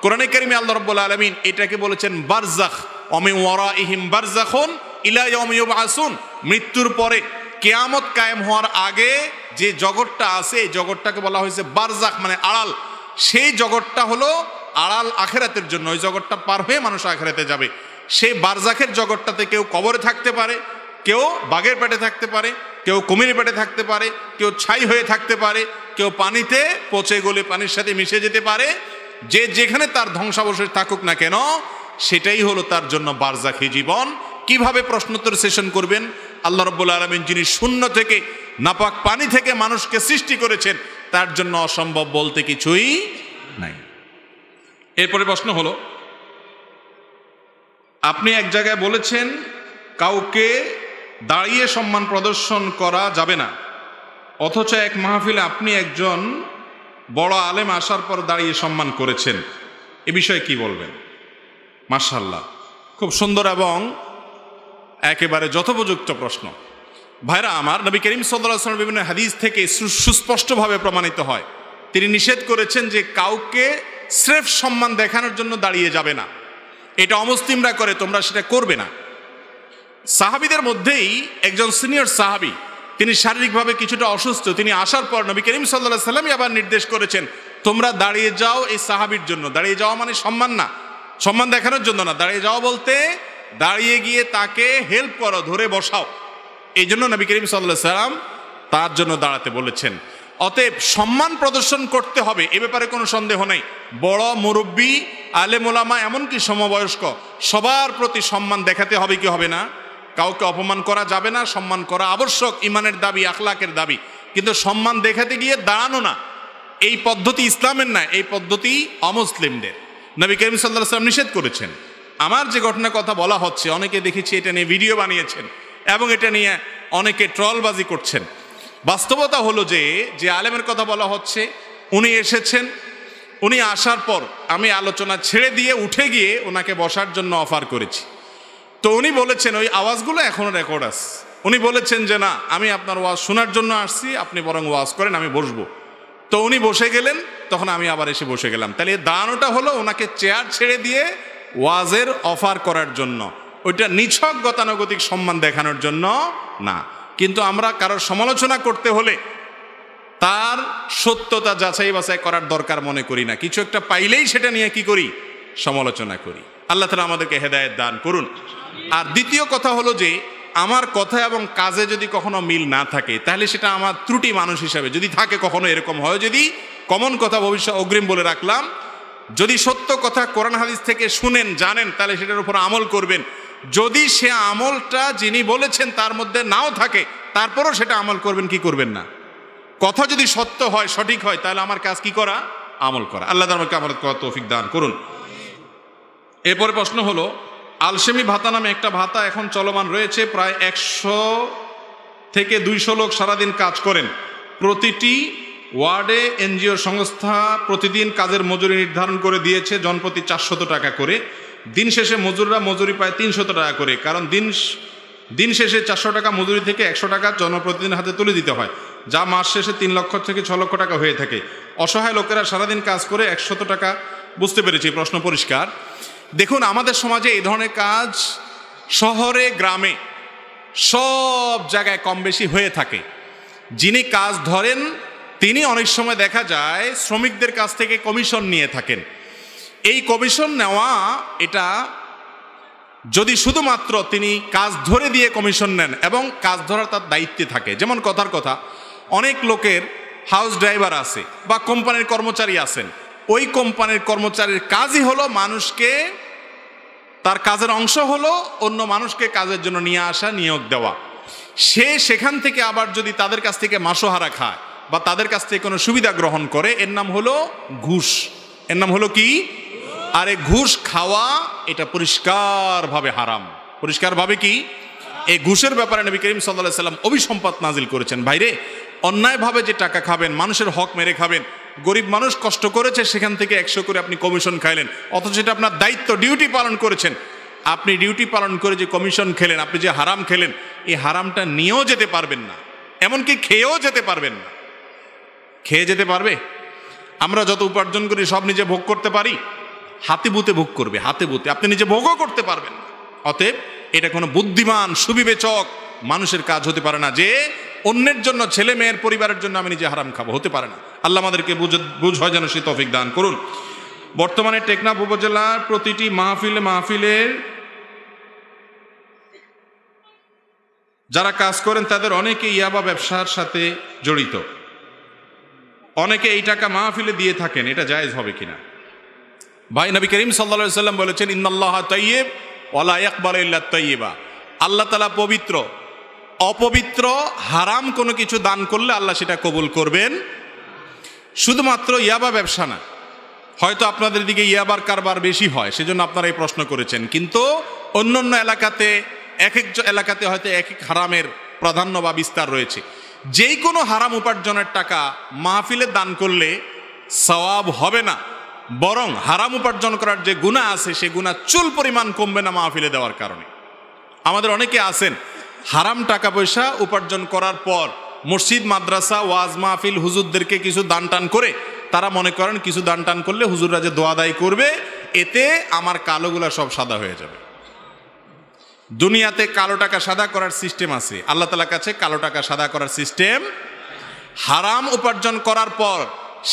কোরআনে কারিমে আল্লাহ রাব্বুল আলামিন এটাকে বলেছেন বারজাখ, ওয়া মিন ওয়ারাইহিম বারজাখুন ইলা ইয়াউমি ইউবআসুন। মৃত্যুর পরে কিয়ামত কায়েম হওয়ার আগে যে জগৎটা আছে এই জগৎটাকে বলা হয়েছে বারজাখ, মানে আড়াল। সেই জগৎটা হলো আড়াল আখিরাতের জন্য, ওই জগৎটা পার হয়ে মানুষ আখিরাতে যাবে। সেই বারজাখের জগৎটাতে কেউ কবরে থাকতে পারে, কেউ বাঘের পেটে থাকতে পারে, কেউ কুমিরের পেটে থাকতে পারে, কেউ ছাই হয়ে থাকতে পারে, কেউ পানিতে পচে গলে পানির সাথে মিশে যেতে পারে। যে যেখানে তার ধ্বংসাবশেষ থাকুক না কেন, সেটাই হলো তার জন্য বারজাখী জীবন। কিভাবে প্রশ্নোত্তর সেশন করবেন? আল্লাহ রাব্বুল আলামিন যিনি শূন্য থেকে, নাপাক পানি থেকে মানুষকে সৃষ্টি করেছেন, তার জন্য অসম্ভব বলতে কিছুই নাই। এরপরে প্রশ্ন হলো, আপনি এক জায়গায় বলেছেন কাউকে দাঁড়িয়ে সম্মান প্রদর্শন করা যাবে না, অথচ এক মাহফিলে আপনি একজন বড় আলেম আসার পর দাঁড়িয়ে সম্মান করেছেন, এ বিষয়ে কি বলবেন? মাশাআল্লাহ, খুব সুন্দর এবং একেবারে যথোপযুক্ত প্রশ্ন। ভাইরা আমার, নবী করিম সাল্লাল্লাহু আলাইহি ওয়াসাল্লাম বিভিন্ন হাদিস থেকে সুস্পষ্টভাবে প্রমাণিত হয়, তিনি নিষেধ করেছেন যে কাউকে স্রেফ সম্মান দেখানোর জন্য দাঁড়িয়ে যাবে না। এটা অমুসলিমরা করে, তোমরা সেটা করবে না। সাহাবীদের মধ্যেই একজন সিনিয়র সাহাবী, তিনি শারীরিকভাবে কিছুটা অসুস্থ, তিনি আসার পর নবী করিম সাল্লাল্লাহু আলাইহি ওয়াসাল্লাম আবার নির্দেশ করেছেন, তোমরা দাঁড়িয়ে যাও এই সাহাবীর জন্য। দাঁড়িয়ে যাওয়া মানে সম্মান না, সম্মান দেখানোর জন্য না, দাঁড়িয়ে যাওয়া বলতে দাঁড়িয়ে গিয়ে তাকে হেল্প করো, ধরে বসাও। এই জন্য নবী করিম সাল্লাল্লাহু আলাইহি ওয়াসাল্লাম তার জন্য দাঁড়াতে বলেছেন। অতএব সম্মান প্রদর্শন করতে হবে, এ ব্যাপারে কোনো সন্দেহ নেই। বড় মুরব্বী, আলেম ওলামা, এমনকি সমবয়স্ক, সবার প্রতি সম্মান দেখাতে হবে কি হবে না? কাউকে অপমান করা যাবে না, সম্মান করা আবশ্যক, ইমানের দাবি, আখলাকের দাবি। কিন্তু সম্মান দেখাতে গিয়ে দাঁড়ানো না, এই পদ্ধতি ইসলামের না, এই পদ্ধতি অমুসলিমদের। নবী করিম সাল্লাল্লাহু আলাইহি ওয়াসাল্লাম নিষেধ করেছেন। আমার যে ঘটনার কথা বলা হচ্ছে, অনেকে দেখেছি এটা নিয়ে ভিডিও বানিয়েছেন এবং এটা নিয়ে অনেকে ট্রলবাজি করছেন। বাস্তবতা হলো যে আলেমের কথা বলা হচ্ছে, উনি এসেছেন, উনি আসার পর আমি আলোচনা ছেড়ে দিয়ে উঠে গিয়ে ওনাকে বসার জন্য অফার করেছি। তো উনি বলেছেন, ওই আওয়াজগুলো এখনো রেকর্ড আছে, উনি বলেছেন যে না, আমি আপনার ওয়াজ শোনার জন্য আসছি, আপনি বরং ওয়াজ করেন, আমি বসবো। তো উনি বসে গেলেন, তখন আমি আবার এসে বসে গেলাম। তাহলে দাঁড়ানোটা হলো ওনাকে চেয়ার ছেড়ে দিয়ে ওয়াজের অফার করার জন্য, ওইটা নিছক গতানুগতিক সম্মান দেখানোর জন্য না। কিন্তু আমরা কারোর সমালোচনা করতে হলে তার সত্যতা যাচাই বাছাই করার দরকার মনে করি না, কিছু একটা পাইলেই সেটা নিয়ে কি করি, সমালোচনা করি। আল্লাহ তাআলা আমাদেরকে হেদায়েত দান করুন। আর দ্বিতীয় কথা হলো যে আমার কথা এবং কাজে যদি কখনো মিল না থাকে তাহলে সেটা আমার ত্রুটি মানুষ হিসাবে যদি থাকে, কখনো এরকম হয়, যদি কমন কথা ভবিষ্যৎ অগ্রিম বলে রাখলাম, যদি সত্য কথা কোরআন হাদিস থেকে শুনেন জানেন তাহলে সেটার উপর আমল করবেন। যদি সে আমলটা যিনি বলেছেন তার মধ্যে নাও থাকে তারপরও সেটা আমল করবেন কি করবেন না। কথা যদি সত্য হয়, সঠিক হয়, তাহলে আমার কাজ কি করা, আমল করা। আল্লাহ আমাকে আমাদের তৌফিক দান করুন। এরপরে প্রশ্ন হলো, আলসেমি ভাতা নামে একটা ভাতা এখন চলমান রয়েছে, প্রায় 100 থেকে 200 লোক সারাদিন কাজ করেন। প্রতিটি ওয়ার্ডে এনজিও সংস্থা প্রতিদিন কাজের মজুরি নির্ধারণ করে দিয়েছে জনপ্রতি 400 টাকা করে। দিন শেষে মজুররা মজুরি পায় 300 টাকা করে, কারণ দিন শেষে 400 টাকা মজুরি থেকে 100 টাকা জনপ্রতিদিন হাতে তুলে দিতে হয়, যা মাস শেষে 3 লক্ষ থেকে 6 লক্ষ টাকা হয়ে থাকে। অসহায় লোকেরা সারাদিন কাজ করে 100 টাকা। বুঝতে পেরেছি, প্রশ্ন পরিষ্কার। দেখুন, আমাদের সমাজে এই ধরনের কাজ শহরে গ্রামে সব জায়গায় কম বেশি হয়ে থাকে। যিনি কাজ ধরেন তিনি অনেক সময় দেখা যায় শ্রমিকদের কাছ থেকে কমিশন নিয়ে থাকেন। এই কমিশন নেওয়া, এটা যদি শুধুমাত্র তিনি কাজ ধরে দিয়ে কমিশন নেন এবং কাজ ধরার তার দায়িত্বে থাকে, যেমন কথার কথা অনেক লোকের হাউস ড্রাইভার আছে বা কোম্পানির কর্মচারী আছেন, ওই কোম্পানির কর্মচারীর কাজই হলো মানুষকে, তার কাজের অংশ হলো অন্য মানুষকে কাজের জন্য নিয়ে আসা, নিয়োগ দেওয়া। সে সেখান থেকে আবার যদি তাদের কাছ থেকে মাসোহারা খায় বা তাদের কাছ থেকে কোনো সুবিধা গ্রহণ করে, এর নাম হলো ঘুষ। এর নাম হলো কি? আর এই ঘুষ খাওয়া এটা পরিষ্কারভাবে হারাম। পরিষ্কারভাবে কি? এই ঘুষের ব্যাপারে নবী করিম সাল্লাল্লাহু আলাইহি সাল্লাম অভিসম্পাত নাজিল করেছেন। ভাইরে, অন্যায়ভাবে যে টাকা খাবেন, মানুষের হক মেরে খাবেন, গরিব মানুষ কষ্ট করেছে সেখান থেকে 100 করে আপনি কমিশন খাইলেন, অথচ এটা আপনার দায়িত্ব, ডিউটি পালন করেছেন। আপনি ডিউটি পালন করে যে কমিশন খেলেন, আপনি যে হারাম খেলেন, এই হারামটা নিয়েও যেতে পারবেন না, এমনকি খেয়েও যেতে পারবেন না। খেয়ে যেতে পারবে? আমরা যত উপার্জন করি সব নিজে ভোগ করতে পারি? হাতে বুতে ভোগ করবে, হাতে বুতে, আপনি নিজে ভোগও করতে পারবেন না। অতএব এটা কোনো বুদ্ধিমান সুবিবেচক মানুষের কাজ হতে পারে না যে অন্যের জন্য, ছেলে মেয়ের পরিবারের জন্য আমি নিজে হারাম খাবো, হতে পারে না। আল্লাহ আমাদেরকে বুঝ হয় যেন সে তৌফিক দান করুন। বর্তমানে টেকনাফ উপজেলার প্রতিটি মাহফিলের যারা কাজ করেন তাদের অনেকে ইয়াবা ব্যবসার সাথে জড়িত। অনেকে এই টাকা মাহফিলে দিয়ে থাকেন, এটা জায়েজ হবে কিনা? ভাই, নবী করিম সাল্লাল্লাহু আলাইহি সাল্লাম বলেছেন, ইন্নাল্লাহা তাইয়্যিব ওয়া লা ইয়াকবালু ইল্লা তাইয়্যিবা। আল্লাহ তাআলা পবিত্র, অপবিত্র হারাম কোনো কিছু দান করলে আল্লাহ সেটা কবুল করবেন। শুধুমাত্র ইয়াবা ব্যবসা না, হয়তো আপনাদের দিকে ইয়াবার কারবার বেশি হয় সেজন্য আপনারা এই প্রশ্ন করেছেন, কিন্তু অন্য অন্য এলাকাতে, এক এক এলাকাতে হয়তো এক এক হারামের প্রাধান্য বা বিস্তার রয়েছে। যেই কোনো হারাম উপার্জনের টাকা মাহফিলে দান করলে সওয়াব হবে না, বরং হারাম উপার্জন করার যে গুনাহ আছে সে গুনাহ চুল পরিমাণ কমবে না মাহফিলে দেওয়ার কারণে। আমাদের অনেকে আছেন হারাম টাকা পয়সা উপার্জন করার পর মসজিদ, মাদ্রাসা, ওয়াজ মাহফিল, হুজুরদেরকে কিছু দান টান করে তারা মনে করেন কিছু দান টান করলে হুজুররা যে দোয়া দায়ী করবে, এতে আমার কালোগুলা সব সাদা হয়ে যাবে। দুনিয়াতে কালো টাকা সাদা করার সিস্টেম আছে, আল্লাহ তাআলার কাছে কালো টাকা সাদা করার সিস্টেম। হারাম উপার্জন করার পর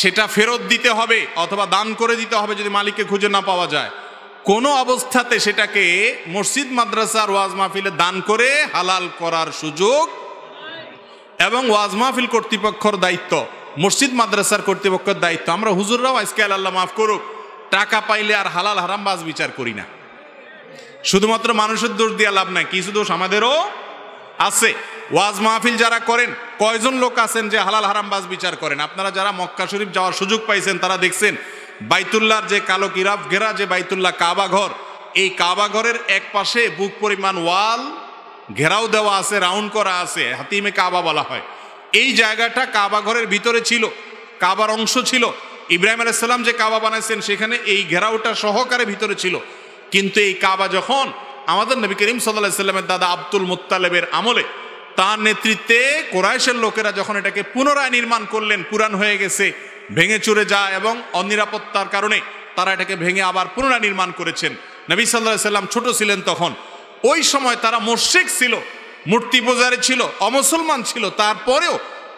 সেটা ফেরত দিতে হবে অথবা দান করে দিতে হবে যদি মালিককে খুঁজে না পাওয়া যায়। কোনো অবস্থাতে সেটাকে মসজিদ, মাদ্রাসার, ওয়াজ মাহফিলে দান করে হালাল করার সুযোগ, এবং ওয়াজ মাহফিল কর্তৃপক্ষের দায়িত্ব, মসজিদ মাদ্রাসার কর্তৃপক্ষের দায়িত্ব। আমরা হুজুররাও আজকাল, আল্লাহ মাফ করুক, টাকা পাইলে আর হালাল হারাম বাজ বিচার করি না। শুধুমাত্র মানুষের দোষ দিয়ে লাভ নাই, কিছু দোষ আমাদেরও আছে। ওয়াজ মাহফিল যারা করেন, কয়জন লোক আছেন যে হালাল হারাম বাজ বিচার করেন? আপনারা যারা মক্কা শরীফ যাওয়ার সুযোগ পাইছেন তারা দেখছেন বাইতুল্লাহর যে কালো কিরাব ঘেরা যে বাইতুল্লাহ কাবা ঘর, এই কাবা ঘরের এক পাশে বুক পরিমাণ ওয়াল ঘেরাও দেওয়া আছে, রাউন্ড করা আছে, হাতিমে কাবা বলা হয়। এই জায়গাটা কাবা ঘরের ভিতরে ছিল, কাবার অংশ ছিল। ইব্রাহিম আলাইহিস সালাম যে কাবা বানাইছেন সেখানে এই ঘেরাওটা সহকারে ভিতরে ছিল। কিন্তু এই কাবা যখন আমাদের নবী করিম সাল্লাল্লাহু আলাইহি সাল্লামের দাদা আব্দুল মুত্তালিবের আমলে, তার নেতৃত্বে কোরাইশের লোকেরা যখন এটাকে পুনরায় নির্মাণ করলেন, পুরান হয়ে গেছে, ভেঙে চুরে যায়, এবং অনিরাপত্তার কারণে তারা এটাকে ভেঙে আবার পুনরায় নির্মাণ করেছেন। নবী সাল্লাল্লাহু আলাইহি সাল্লাম ছোট ছিলেন তখন। ওই সময় তারা মুশরিক ছিল, মূর্তি পূজারী ছিল, অমুসলমান ছিল, তারপরেও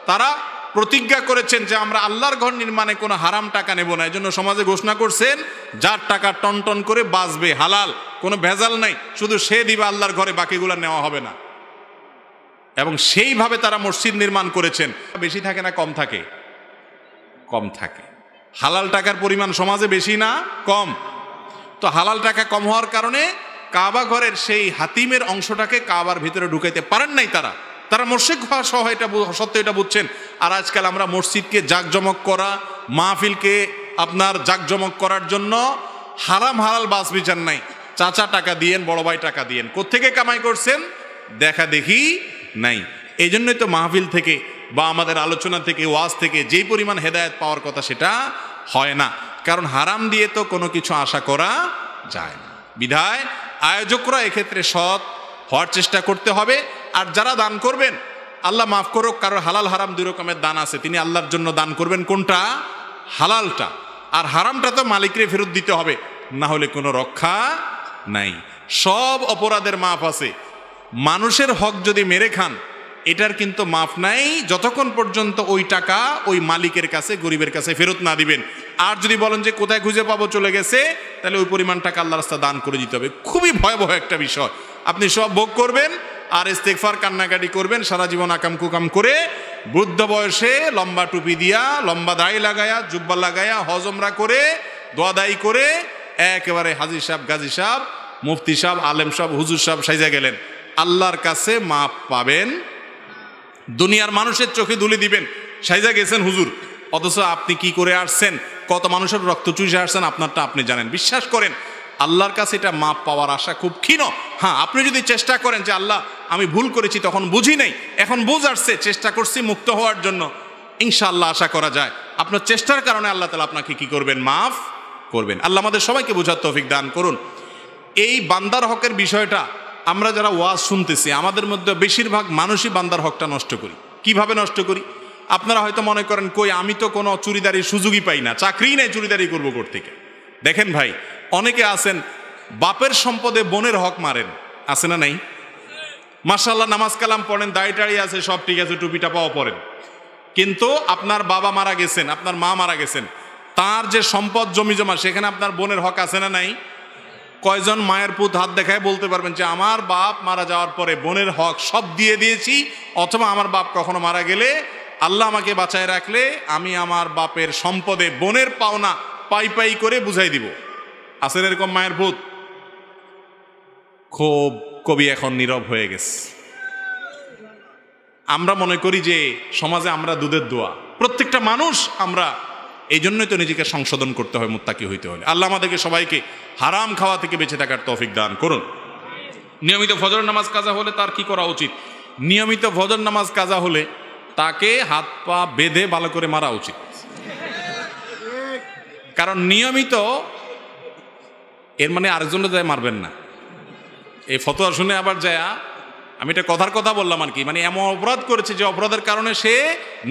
তারা প্রতিজ্ঞা করেছেন যে আমরা আল্লাহর ঘর নির্মাণে কোনো হারাম টাকা নেব না। এজন্য সমাজে ঘোষণা করছেন যার টাকা টন টন করে বাঁচবে, হালাল, কোনো ভেজাল নাই, শুধু সে দিবে আল্লাহর ঘরে, বাকিগুলো নেওয়া হবে না। এবং সেইভাবে তারা মসজিদ নির্মাণ করেছেন। বেশি থাকে না কম থাকে? কম থাকে। হালাল টাকার পরিমাণ সমাজে বেশি না কম? তো হালাল টাকা কম হওয়ার কারণে কাবা ঘরের সেই হাতিমের অংশটাকে কাবার ভিতরে ঢুকাইতে পারেন নাই তারা। তারা মসজিদ হওয়া সহ এটা সত্য, এটা বুঝছেন। আর আজকাল আমরা মসজিদকে জাঁকজমক করা, মাহফিলকে আপনার জাঁকজমক করার জন্য হারাম হালাল বাস বিচার নাই। চাচা টাকা দিয়েন, বড় ভাই টাকা দিয়েন, কোত্থেকে কামাই করছেন দেখা দেখি নাই। এই জন্যই তো মাহফিল থেকে বা আমাদের আলোচনা থেকে, ওয়াজ থেকে যেই পরিমাণ হেদায়েত পাওয়ার কথা সেটা হয় না, কারণ হারাম দিয়ে তো কোনো কিছু আশা করা যায় না। বিধায় আয়োজকরা এক্ষেত্রে সৎ হওয়ার চেষ্টা করতে হবে। আর যারা দান করবেন, আল্লাহ মাফ করুক, কারণ হালাল হারাম দুই রকমের দান আছে, তিনি আল্লাহর জন্য দান করবেন কোনটা? হালালটা। আর হারামটা তো মালিকরে ফেরত দিতে হবে, না হলে কোনো রক্ষা নাই। সব অপরাধের মাফ আছে, মানুষের হক যদি মেরে খান এটার কিন্তু মাফ নাই, যতক্ষণ পর্যন্ত ওই টাকা ওই মালিকের কাছে, গরিবের কাছে ফেরত না দিবেন। আর যদি বলেন যে কোথায় খুঁজে পাবো, চলে গেছে, তাহলে ওই পরিমাণ টাকা আল্লাহর রাস্তায় দান করে দিতে হবে। খুবই ভয়াবহ একটা বিষয়। আপনি সব ভোগ করবেন আর ইস্তেগফার কান্নাকাটি করবেন, সারা জীবন আকাম কুকাম করে, বৃদ্ধ বয়সে লম্বা টুপি দিয়া, লম্বা দাড়ি লাগায়া, জুব্বা লাগায়া, হজ উমরা করে, দোয়াদাই করে একেবারে হাজী সাহেব, গাজী সাহেব, মুফতি সাহেব, আলেম সাহেব, হুজুর সাহেব সাইজা গেলেন। আল্লাহর কাছে মাপ পাবেন, দুনিয়ার মানুষের চোখে ধুলি দিবেন, সাইজা গেছেন হুজুর, অথচ আপনি কি করে আসছেন, কত মানুষের রক্ত চুষে আসছেন, আপনারটা আপনি জানেন। বিশ্বাস করেন আল্লাহর কাছে এটা মাপ পাওয়ার আশা খুব ক্ষীণ। হ্যাঁ, আপনি যদি চেষ্টা করেন যে আল্লাহ আমি ভুল করেছি, তখন বুঝি নাই, এখন বুঝ আসছে, চেষ্টা করছি মুক্ত হওয়ার জন্য, ইনশাআল্লাহ আশা করা যায় আপনার চেষ্টার কারণে আল্লাহ তাআলা আপনাকে কি করবেন? মাফ করবেন। আল্লাহ আমাদের সবাইকে বোঝার তৌফিক দান করুন। এই বান্দার হকের বিষয়টা আমরা যারা ওয়াজ শুনতেছি, আমাদের মধ্যে বেশিরভাগ মানুষই বান্দার হকটা নষ্ট করি। কিভাবে নষ্ট করি? আপনারা হয়তো মনে করেন কই আমি তো কোনো চুরিদারির সুযোগই পাই না, চাকরি নেই, চুরিদারি করবো কোত্থেকে? দেখেন ভাই, অনেকে আছেন বাপের সম্পদে বোনের হক মারেন, আছে না নাই? মাশাআল্লাহ নামাজ কালাম পড়েন, দাড়ি টাড়ি আছে, সব ঠিক আছে, টুপিটা পাওয়া পড়েন, কিন্তু আপনার বাবা মারা গেছেন, আপনার মা মারা গেছেন, তার যে সম্পদ জমি জমা, সেখানে আপনার বোনের হক আছে না নাই? কয়জন মায়ের পুত হাত দেখায় বলতে পারবেন যে আমার বাপ মারা যাওয়ার পরে বোনের হক সব দিয়ে দিয়েছি, অথবা আমার বাপ কখনো মারা গেলে আল্লাহ আমাকে বাঁচায় রাখলে আমি আমার বাপের সম্পদে বোনের পাওনা পাই পাই করে বুঝাই দিব? আছেন এরকম মায়ের পুত? খুব কবি এখন নীরব হয়ে গেছে। আমরা মনে করি যে সমাজে আমরা দুধের দোয়া, প্রত্যেকটা মানুষ আমরা, এই জন্যই তো নিজেকে সংশোধন করতে হয় মুত্তাকি হইতে হলে। আল্লাহ আমাদেরকে সবাইকে হারাম খাওয়া থেকে বেঁচে থাকার তৌফিক দান করুন। নিয়মিত ফজর নামাজ কাজা হলে তার কি করা উচিত? নিয়মিত ফজর নামাজ কাজা হলে তাকে হাত পা বেঁধে ভালো করে মারা উচিত। কারণ নিয়মিত, এর মানে আরেকজনের যায় মারবেন না। এই ফতোয়া শুনে আবার যায়, আমি এটা কথার কথা বললাম আর কি, মানে এমন অপরাধ করেছে যে অপরাধের কারণে সে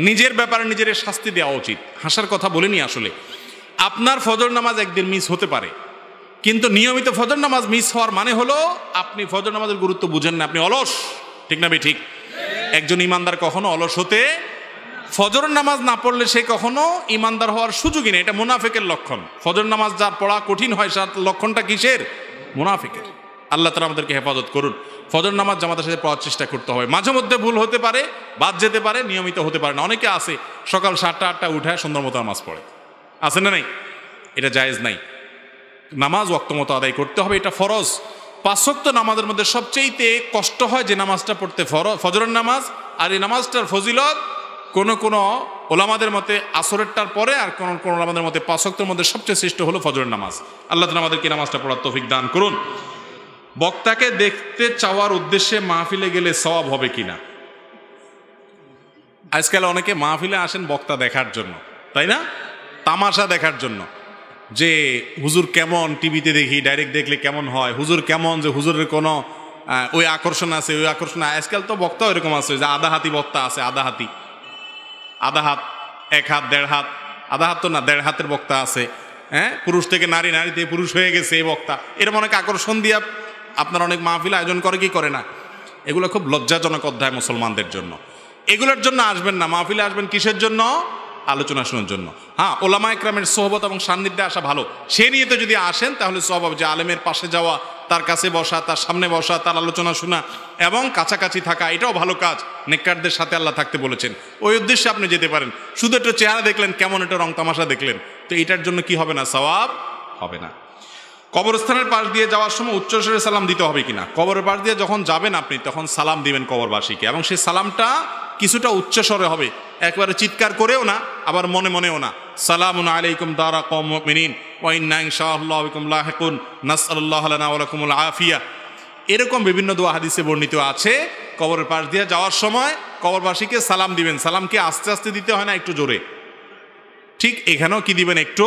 নিজের ব্যাপারে নিজের শাস্তি দেওয়া উচিত। হাসার কথা বলিনি আসলে। আপনার ফজর নামাজ একদিন মিস হতে পারে, কিন্তু নিয়মিত ফজর নামাজ মিস হওয়ার মানে হলো আপনি ফজর নামাজের গুরুত্ব বুঝেন না, আপনি অলস। ঠিক না বে ঠিক? একজন ইমানদার কখনো অলস হতে, ফজর নামাজ না পড়লে সে কখনো ইমানদার হওয়ার সুযোগই নেই। এটা মুনাফিকের লক্ষণ। ফজর নামাজ যার পড়া কঠিন হয়, তার লক্ষণটা কিসের? মুনাফিকের। আল্লাহ তাআলা আমাদেরকে হেফাজত করুন। ফজর নামাজ জামাতের সাথে পড়ার চেষ্টা করতে হবে। মাঝে মধ্যে ভুল হতে পারে, বাদ যেতে পারে, নিয়মিত হতে পারে না। অনেকে আছে সকাল 7টা 8টা উঠে সুন্দর মতো নামাজ পড়ে, আছে না নাই? এটা জায়েজ নাই। নামাজ ওয়াক্ত মতো আদায় করতে হবে, এটা ফরজ। 5 ওয়াক্ত নামাজের মধ্যে সবচেয়ে কষ্ট হয় যে নামাজটা পড়তে, ফজরের নামাজ। আর এই নামাজটার ফজিলত কোন কোন ওলামাদের মতে আসরেরটার পরে, আর কোন কোন ওলামাদের মতে 5 ওয়াক্তের মধ্যে সবচেয়ে শ্রেষ্ঠ হলো ফজরের নামাজ। আল্লাহ তাআলা আমাদেরকে নামাজটা পড়ার তৌফিক দান করুন। বক্তাকে দেখতে চাওয়ার উদ্দেশ্যে মাহফিলে গেলে সওয়াব হবে কিনা? আজকাল অনেকে মাহফিলে আসেন বক্তা দেখার জন্য, তাই না? তামাশা দেখার জন্য, যে হুজুর কেমন, টিভিতে দেখি, ডাইরেক্ট দেখলে কেমন হয়, হুজুর কেমন, যে হুজুরের কোনো ওই আকর্ষণ আছে, ওই আকর্ষণ। আজকাল তো বক্তা এরকম আছে যে আধা হাতি বক্তা আছে, আধা হাতি, আধা হাত, 1 হাত, 1.5 হাত, আধা হাত তো না, 1.5 হাতের বক্তা আছে। হ্যাঁ, পুরুষ থেকে নারী, নারী থেকে পুরুষ হয়ে গেছে এই বক্তা। এরকম অনেক আকর্ষণ দিয়া আপনার অনেক মাহফিল আয়োজন করে কি করে না? এগুলো খুব লজ্জাজনক অধ্যায় মুসলমানদের জন্য। এগুলোর জন্য আসবেন না, মাহফিলে আসবেন কিসের জন্য? আলোচনা শোনার জন্য। হ্যাঁ, ওলামা ইকরামের সোহবত এবং সান্নিধ্যে আসা ভালো, সে নিয়ে তো যদি আসেন তাহলে সওয়াব, যে আলেমের পাশে যাওয়া, তার কাছে বসা, তার সামনে বসা, তার আলোচনা শোনা এবং কাছাকাছি থাকা, এটাও ভালো কাজ। নেককারদের সাথে আল্লাহ থাকতে বলেছেন, ওই উদ্দেশ্যে আপনি যেতে পারেন। শুধু একটা চেহারা দেখলেন, কেমন একটা রং তামাশা দেখলেন, তো এটার জন্য কি হবে না? সওয়াব হবে না। কবরস্থানের পাশ দিয়ে যাওয়ার সময় উচ্চস্বরে সালাম দিতে হবে কিনা? কবরের পাশ দিয়ে যখন যাবেন আপনি, তখন সালাম দিবেন কবরবাসীকে, এবং সেই সালামটা কিছুটা উচ্চস্বরে হবে, একবারে চিৎকার করেও না, আবার মনে মনেও না। সালামুন আলাইকুম দারা কওম মুমিনিন ওয়া ইন্না ইনশাআল্লাহু বিকুম লাহিকুন নাসআলুল্লাহ লানা ওয়া লাকুমুল আফিয়া। এরকম বিভিন্ন দোয়া হাদিসে বর্ণিত আছে। কবরের পাশ দিয়ে যাওয়ার সময় কবরবাসীকে সালাম দিবেন। সালামকে আস্তে আস্তে দিতে হয় না, একটু জোরে। ঠিক এখানেও কি দিবেন? একটু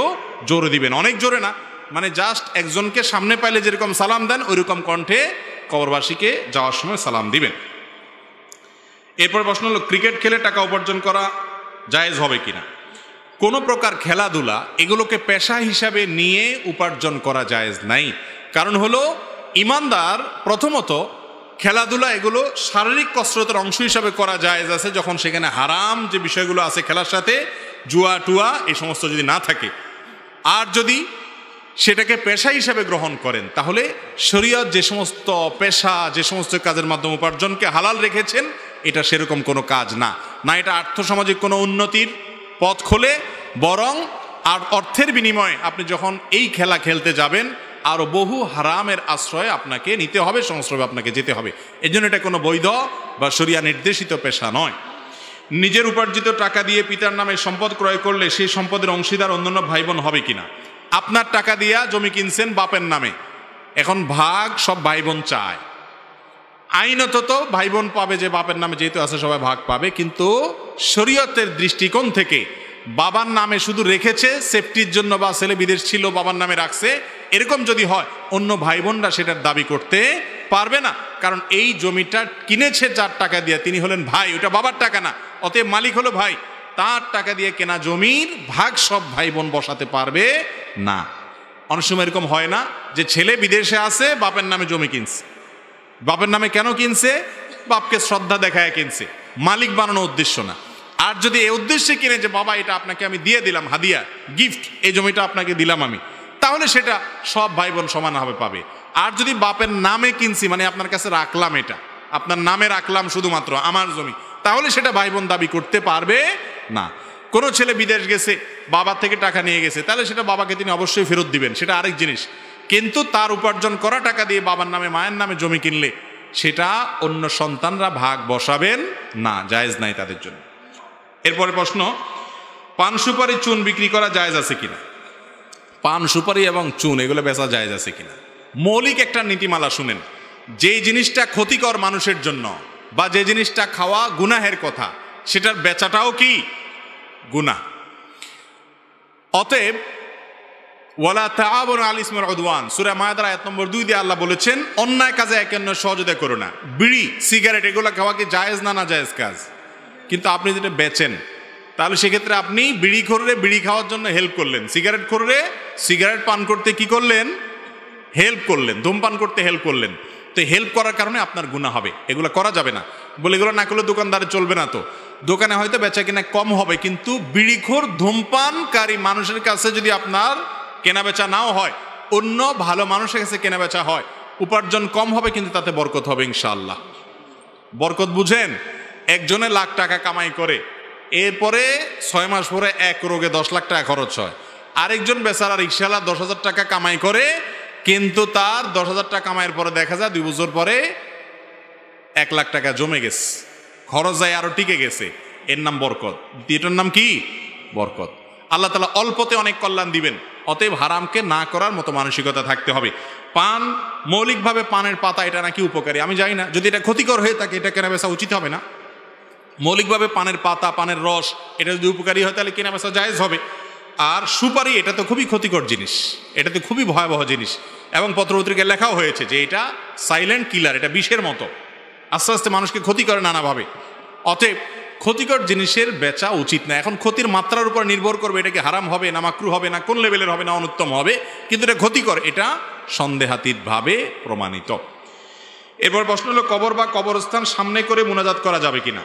জোরে দিবেন, অনেক জোরে না, মানে জাস্ট একজনকে সামনে পাইলে যেরকম সালাম দেন ওইরকম কণ্ঠে কবরবাসীকে যাওয়ার সময় সালাম দিবেন। এরপর প্রশ্ন হলো, ক্রিকেট খেলে টাকা উপার্জন করা জায়েজ হবে কিনা? কোনো প্রকার খেলাধুলা এগুলোকে পেশা হিসাবে নিয়ে উপার্জন করা জায়েজ নাই। কারণ হলো, ইমানদার প্রথমত খেলাধুলা এগুলো শারীরিক কসরতের অংশ হিসাবে করা জায়েজ আছে, যখন সেখানে হারাম যে বিষয়গুলো আছে খেলার সাথে, জুয়া টুয়া এই সমস্ত যদি না থাকে। আর যদি সেটাকে পেশা হিসাবে গ্রহণ করেন, তাহলে শরীয়ত যে সমস্ত পেশা, যে সমস্ত কাজের মাধ্যমে উপার্জনকে হালাল রেখেছেন, এটা সেরকম কোনো কাজ না। না এটা আর্থসামাজিক কোনো উন্নতির পথ খোলে, বরং আর অর্থের বিনিময়ে আপনি যখন এই খেলা খেলতে যাবেন, আরও বহু হারামের আশ্রয় আপনাকে নিতে হবে, সংস্রবে আপনাকে যেতে হবে। এই জন্য এটা কোনো বৈধ বা শরিয়া নির্দেশিত পেশা নয়। নিজের উপার্জিত টাকা দিয়ে পিতার নামে সম্পদ ক্রয় করলে সেই সম্পদের অংশীদার অন্যান্য ভাই বোন হবে কিনা? আপনার টাকা দিয়া জমি কিনছেন বাপের নামে, এখন ভাগ সব ভাই বোন চায়। আইনত তো ভাই বোন পাবে, যে বাপের নামে যেহেতু আছে সবাই ভাগ পাবে, কিন্তু শরীয়তের দৃষ্টিকোণ থেকে বাবার নামে শুধু রেখেছে সেফটির জন্য, বা ছেলে বিদেশ ছিল বাবার নামে রাখছে, এরকম যদি হয় অন্য ভাই বোনরা সেটার দাবি করতে পারবে না। কারণ এই জমিটা কিনেছে যার টাকা দিয়ে, তিনি হলেন ভাই, ওটা বাবার টাকা না, অতএব মালিক হলো ভাই। তার টাকা দিয়ে কেনা জমির ভাগ সব ভাই বোন বসাতে পারবে না। অনেক সময় এরকম হয় না যে ছেলে বিদেশে আছে, বাপের নামে জমি কিনছে। বাপের নামে কেন কিনছে? বাপকে শ্রদ্ধা দেখায় কিনছে, মালিক বানানো উদ্দেশ্য না। আর যদি এই উদ্দেশ্যে কিনে যে বাবা এটা আপনাকে আমি দিয়ে দিলাম হাদিয়া, গিফট, এই জমিটা আপনাকে দিলাম আমি, তাহলে সেটা সব ভাই বোন সমানভাবে পাবে। আর যদি বাপের নামে কিনছি, মানে আপনার কাছে রাখলাম, এটা আপনার নামে রাখলাম শুধুমাত্র আমার জমি, তাহলে সেটা ভাই বোন দাবি করতে পারবে না। কোনো ছেলে বিদেশ গেছে, বাবার থেকে টাকা নিয়ে গেছে, তাহলে সেটা বাবাকে তিনি অবশ্যই ফেরত দিবেন, সেটা আরেক জিনিস। কিন্তু তার উপার্জন করা টাকা দিয়ে বাবার নামে মায়ের নামে জমি কিনলে সেটা অন্য সন্তানরা ভাগ বসাবেন না, জায়েজ নাই তাদের জন্য। এরপরে প্রশ্ন, পান সুপারি চুন বিক্রি করা জায়েজ আছে কিনা? পান সুপারি এবং চুন এগুলো বেচা জায়েজ আছে কিনা? মৌলিক একটা নীতিমালা শুনেন, যেই জিনিসটা ক্ষতিকর মানুষের জন্য বা যে জিনিসটা খাওয়া গুনাহের কথা, সেটার বেচাটাও কি গুনাহ। অতএব ওয়ালা তাআবুনু আলাল ইসমি ওয়াল উদওয়ান, সূরা মায়েদার আয়াত নম্বর 2 দিয়ে আল্লাহ বলেছেন, অন্যায় কাজে একে অন্যের সহযোগিতা করো না। বিড়ি, সিগারেট এগুলো খাওয়া কি জায়েজ না জায়েজ কাজ? কিন্তু আপনি যেটা বেচেন, তাহলে সেক্ষেত্রে আপনি বিড়ি খোররে বিড়ি খাওয়ার জন্য হেল্প করলেন, সিগারেট খোররে সিগারেট পান করতে কি করলেন? হেল্প করলেন, ধূমপান করতে হেল্প করলেন। তো হেল্প করার কারণে আপনার গুনাহ হবে, এগুলো করা যাবে না। বলে এগুলো না করলে দোকানদারে চলবে না, তো দোকানে হয়তো বেচা কিনা কম হবে, কিন্তু বিড়িখোর ধূমপানকারী মানুষের কাছে যদি আপনার কেনা বেচা নাও হয়, অন্য ভালো মানুষের কাছে কেনা বেচা হয়, উপার্জন কম হবে কিন্তু তাতে বরকত হবে ইনশাআল্লাহ। বরকত বুঝেন? একজনে লাখ টাকা কামাই করে, এরপরে 6 মাস পরে এক রোগে 10 লাখ টাকা খরচ হয়। আরেকজন বেচারা রিক্সাওয়ালা 10,000 টাকা কামাই করে, কিন্তু তার 10,000 টাকা কামাইয়ের পরে দেখা যায় 2 বছর পরে 1 লাখ টাকা জমে গেছে, খরচ যায় আরো টিকে গেছে। এর নাম বরকত। এটার নাম কি? বরকত। আল্লাহ তাআলা অল্পতে অনেক কল্যাণ দিবেন। অতএব হারামকে না করার মতো মানসিকতা থাকতে হবে। পান, মৌলিকভাবে পানের পাতা এটা নাকি উপকারী, আমি জানি না। যদি এটা ক্ষতিকর হয়ে থাকে এটা কেনা বেচা উচিত হবে না। মৌলিকভাবে পানের পাতা, পানের রস এটা যদি উপকারী হয় তাহলে কেনা বেচা জায়েজ হবে। আর সুপারি এটা তো খুবই ক্ষতিকর জিনিস, এটা তো খুবই ভয়াবহ জিনিস, এবং পত্রপত্রিকায় লেখাও হয়েছে যে এটা সাইলেন্ট কিলার, এটা বিষের মতো, আস্তে আস্তে মানুষকে ক্ষতি করে নানাভাবে। অতএব ক্ষতিকর জিনিসের বেচা উচিত না। এখন ক্ষতির মাত্রার উপর নির্ভর করবে এটা কি হারাম হবে না মাকরু হবে না কোন লেভেলের হবে না অনুত্তম হবে, কিন্তু এটা ক্ষতিকর, এটা সন্দেহাতীতভাবে প্রমাণিত। এরপর প্রশ্ন হলো কবর বা কবরস্থান সামনে করে মুনাজাত করা যাবে কিনা।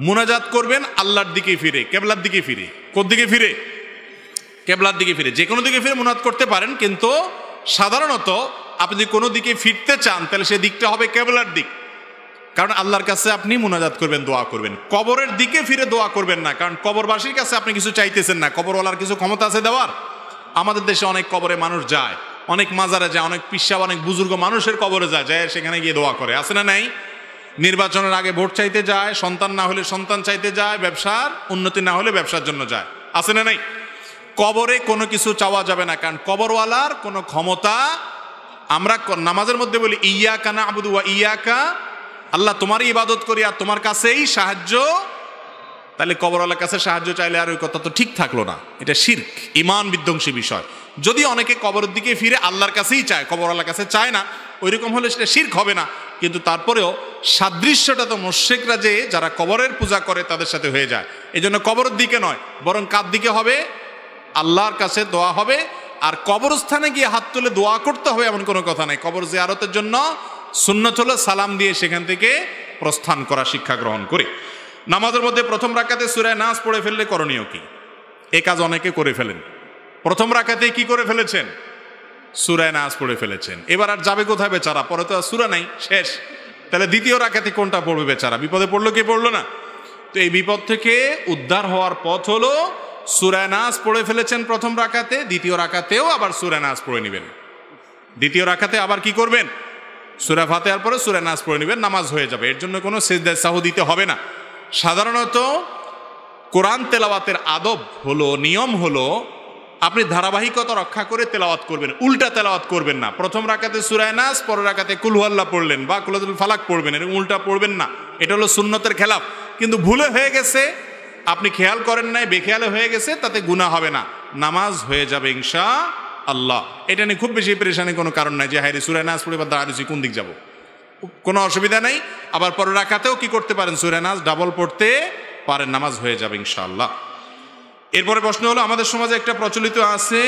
মুনাজাত করবেন আল্লাহর দিকে ফিরে, কেবলার দিকে ফিরে। কোন দিকে ফিরে? কেবলার দিকে ফিরে। যে কোনো দিকে ফিরে মুনাজাত করতে পারেন, কিন্তু সাধারণত আপনি যদি কোনো দিকে ফিরতে চান তাহলে সেই দিকটা হবে কেবলার দিক, কারণ আল্লাহর কাছে আপনি মুনাজাত করবেন, দোয়া করবেন। কবরের দিকে ফিরে দোয়া করবেন না, কারণ কবরবাসীর কাছে আপনি কিছু চাইতেছেন না। কবরওয়ালার কিছু ক্ষমতা আছে দেওয়ার? আমাদের দেশে অনেক কবরে মানুষ যায়, অনেক মাজারে যায়, অনেক পিসা, অনেক বুজুর্গ মানুষের কবরে যায়, সেখানে গিয়ে দোয়া করে। আছে না নাই? নির্বাচনের আগে ভোট চাইতে যায়, সন্তান না হলে সন্তান চাইতে যায়, ব্যবসার উন্নতি না হলে ব্যবসার জন্য যায়। আছে না নাই? কবরে কোনো কিছু চাওয়া যাবে না, কারণ কবরওয়ালার কোনো ক্ষমতা। আমরা নামাজের মধ্যে বলি ইয়াকা না'বুদু ওয়া ইয়াকা, আল্লাহ তোমারই ইবাদত করি আর তোমার কাছেই সাহায্য। তাহলে কবরওয়ালার কাছে সাহায্য চাইলে আর ওই কথা তো ঠিক থাকলো না, এটা শিরক, ঈমান বিধ্বংসী বিষয়। যদি অনেকে কবরের দিকে ফিরে আল্লাহর কাছেই চায়, কবরওয়ালার কাছে চায় না, ওইরকম হলে সেটা শিরক হবে না, কিন্তু তারপরেও সাদৃশ্যটা তো মুশরিকরা যে যারা কবরের পূজা করে তাদের সাথে হয়ে যায়। এই জন্য কবরের দিকে নয়, বরং কার দিকে হবে? আল্লাহর কাছে দোয়া হবে। আর কবরস্থানে গিয়ে হাত তুলে দোয়া করতে হবে এমন কোনো কথা নাই। কবর জিয়ারতের জন্য সুন্নত হলো সালাম দিয়ে সেখান থেকে প্রস্থান করা, শিক্ষা গ্রহণ করে। নামাজের মধ্যে প্রথম রাকাতে সূরা নাস পড়ে ফেললে করণীয় কি? এই কাজ অনেকে করে ফেলেন। প্রথম রাকাতে কি করে ফেলেছেন? সূরা নাস পড়ে ফেলেছেন। এবার আর যাবে কোথায় বেচারা? পরে তো আর সূরা নাই, শেষ। তাহলে দ্বিতীয় রাকাতে কোনটা পড়বে বেচারা? বিপদে পড়লো কি পড়লো না? তো এই বিপদ থেকে উদ্ধার হওয়ার পথ হলো সূরা নাস পড়ে ফেলেছেন প্রথম রাকাতে, দ্বিতীয় রাকাতেও আবার সূরা নাস পড়ে নেবেন। দ্বিতীয় রাকাতে আবার কি করবেন? সূরা ফাতিহার পরে সূরা নাস পড়ে নেবেন, নামাজ হয়ে যাবে। এর জন্য কোনো সিজদা সাহু দিতে হবে না। সাধারণত কোরআন তেলাওয়াতের আদব হলো, নিয়ম হলো, আপনি ধারাবাহিকতা রক্ষা করে তেলাওয়াত করবেন, উল্টা তেলাওয়াত করবেন না। প্রথম রাকাতে সূরা নাস, পরের রাকাতে কুল হুয়াল্লাহ পড়লেন বা কুলাতুল ফালাক পড়বেন, এরকম উল্টা পড়বেন না। এটা হলো সুন্নতের খেলাফ। কিন্তু ভুলে হয়ে গেছে, আপনি খেয়াল করেন নাই, বেখেয়ালে হয়ে গেছে, তাতে গুনাহ হবে না, নামাজ হয়ে যাবে ইনশাআল্লাহ। এটা নিয়ে খুব বেশি পেরেশানির কোনো কারণ নাই যে হায়রে সূরা নাস পড়ে বা দাঁড়িয়েছি কোন দিক যাব, কোনো অসুবিধা নাই। আবার পরের রাকাতেও কি করতে পারেন? সূরা নাস ডাবল পড়তে পারেন, নামাজ হয়ে যাবে ইনশাআল্লাহ। এরপরে প্রশ্ন হলো, আমাদের সমাজে একটা প্রচলিত আছে,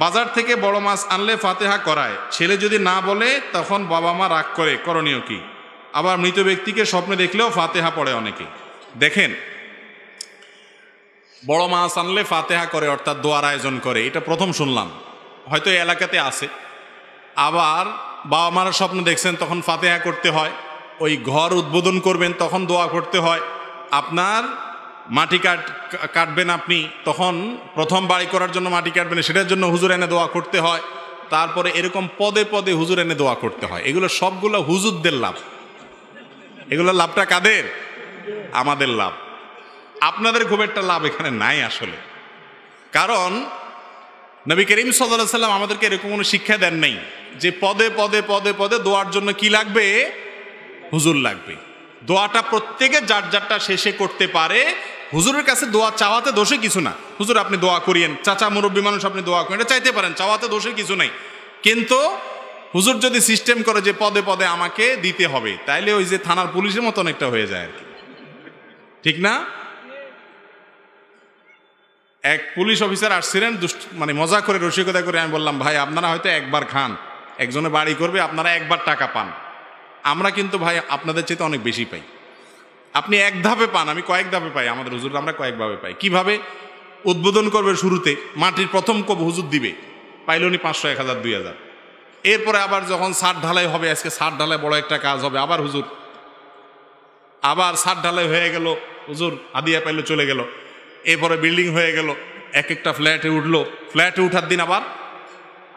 বাজার থেকে বড় মাছ আনলে ফাতিহা করায়, ছেলে যদি না বলে তখন বাবা মা রাগ করে, করণীয় কি? আবার মৃত ব্যক্তিকে স্বপ্নে দেখলেও ফাতিহা পড়ে অনেকে। দেখেন, বড় মাছ আনলে ফাতিহা করে, অর্থাৎ দোয়ার আয়োজন করে, এটা প্রথম শুনলাম, হয়তো এই এলাকাতে আছে। আবার বাবা মারা স্বপ্ন দেখছেন, তখন ফাতিহা করতে হয়। ওই ঘর উদ্বোধন করবেন, তখন দোয়া করতে হয়। আপনার মাটি কাটবেন আপনি, তখন প্রথম বাড়ি করার জন্য মাটি কাটবেন, সেটার জন্য হুজুর এনে দোয়া করতে হয়। তারপরে এরকম পদে পদে হুজুর এনে দোয়া করতে হয়। এগুলো সবগুলো হুজুরদের লাভ। এগুলো লাভটা কাদের? আমাদের লাভ। আপনাদের খুব একটা লাভ এখানে নাই আসলে, কারণ নবী করিম সাল্লাল্লাহু আলাইহি ওয়াসাল্লাম আমাদেরকে এরকম কোনো শিক্ষা দেন নাই যে পদে পদে পদে পদে দোয়ার জন্য কি লাগবে? হুজুর লাগবে। দোয়াটা প্রত্যেকে যার যারটা শেষে করতে পারে। হুজুরের কাছে দোয়া চাওয়াতে দোষে কিছু না। হুজুর আপনি দোয়া করিয়েন, চাচা মুরব্বী মানুষ আপনি দোয়া করেন, এটা চাইতে পারেন, চাওয়াতে দোষে কিছু নাই। কিন্তু হুজুর যদি সিস্টেম করে যে পদে পদে আমাকে দিতে হবে, তাইলে ওই যে থানার পুলিশের মতো অনেকটা হয়ে যায় আর কি, ঠিক না? এক পুলিশ অফিসার আসছিলেন, মানে মজা করে রসিকতা করে, আমি বললাম ভাই আপনারা হয়তো একবার খান, একজনে বাড়ি করবে, আপনারা একবার টাকা পান, আমরা কিন্তু ভাই আপনাদের চাইতে অনেক বেশি পাই। আপনি এক ধাপে পান, আমি কয়েক ধাপে পাই, আমাদের হুজুর আমরা কয়েকভাবে পাই। কিভাবে? উদ্বোধন করবে শুরুতে, মাটির প্রথম কোপ হুজুর দিবে, পাইল উনি 500, 1000, 2000। এরপরে আবার যখন ছাদ ঢালাই হবে, আজকে ছাদ ঢালাই বড় একটা কাজ হবে, আবার হুজুর, আবার ছাদ ঢালাই হয়ে গেল, হুজুর হাদিয়া পাইলো, চলে গেল। এরপরে বিল্ডিং হয়ে গেল, এক একটা ফ্ল্যাটে উঠলো, ফ্ল্যাটে উঠার দিন আবার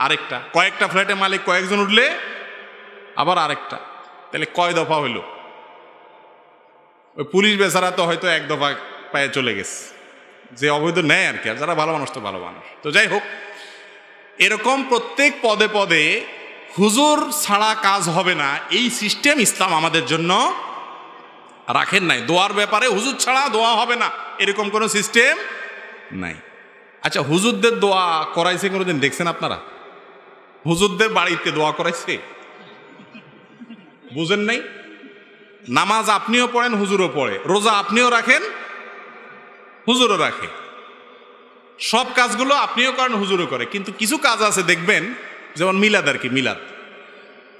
আরেকটা, কয়েকটা ফ্ল্যাটে মালিক কয়েকজন উঠলে আবার আরেকটা, তাহলে কয় দফা হইল? ওই পুলিশ বেচারা তো হয়তো এক দফা পায়ে চলে গেছে, যে অবৈধ নেয় আর কি। আর যারা ভালো মানুষ তো ভালো মানুষ। তো যাই হোক, এরকম প্রত্যেক পদে পদে হুজুর ছাড়া কাজ হবে না, এই সিস্টেম ইসলাম আমাদের জন্য রাখেন নাই। দোয়ার ব্যাপারে হুজুর ছাড়া দোয়া হবে না, এরকম কোনো সিস্টেম নাই। আচ্ছা, হুজুরদের দোয়া করাইছে কোনোদিন দেখছেন আপনারা? হুজুরদের বাড়িতে দোয়া করাইছে? বুঝেন নাই? নামাজ আপনিও পড়েন, হুজুরও পড়ে, রোজা আপনিও রাখেন, হুজুরও রাখে, সব কাজগুলো আপনিও করেন, হুজুরও করে। কিন্তু কিছু কাজ আছে দেখবেন, যেমন মিলাদ আর কি, মিলাদ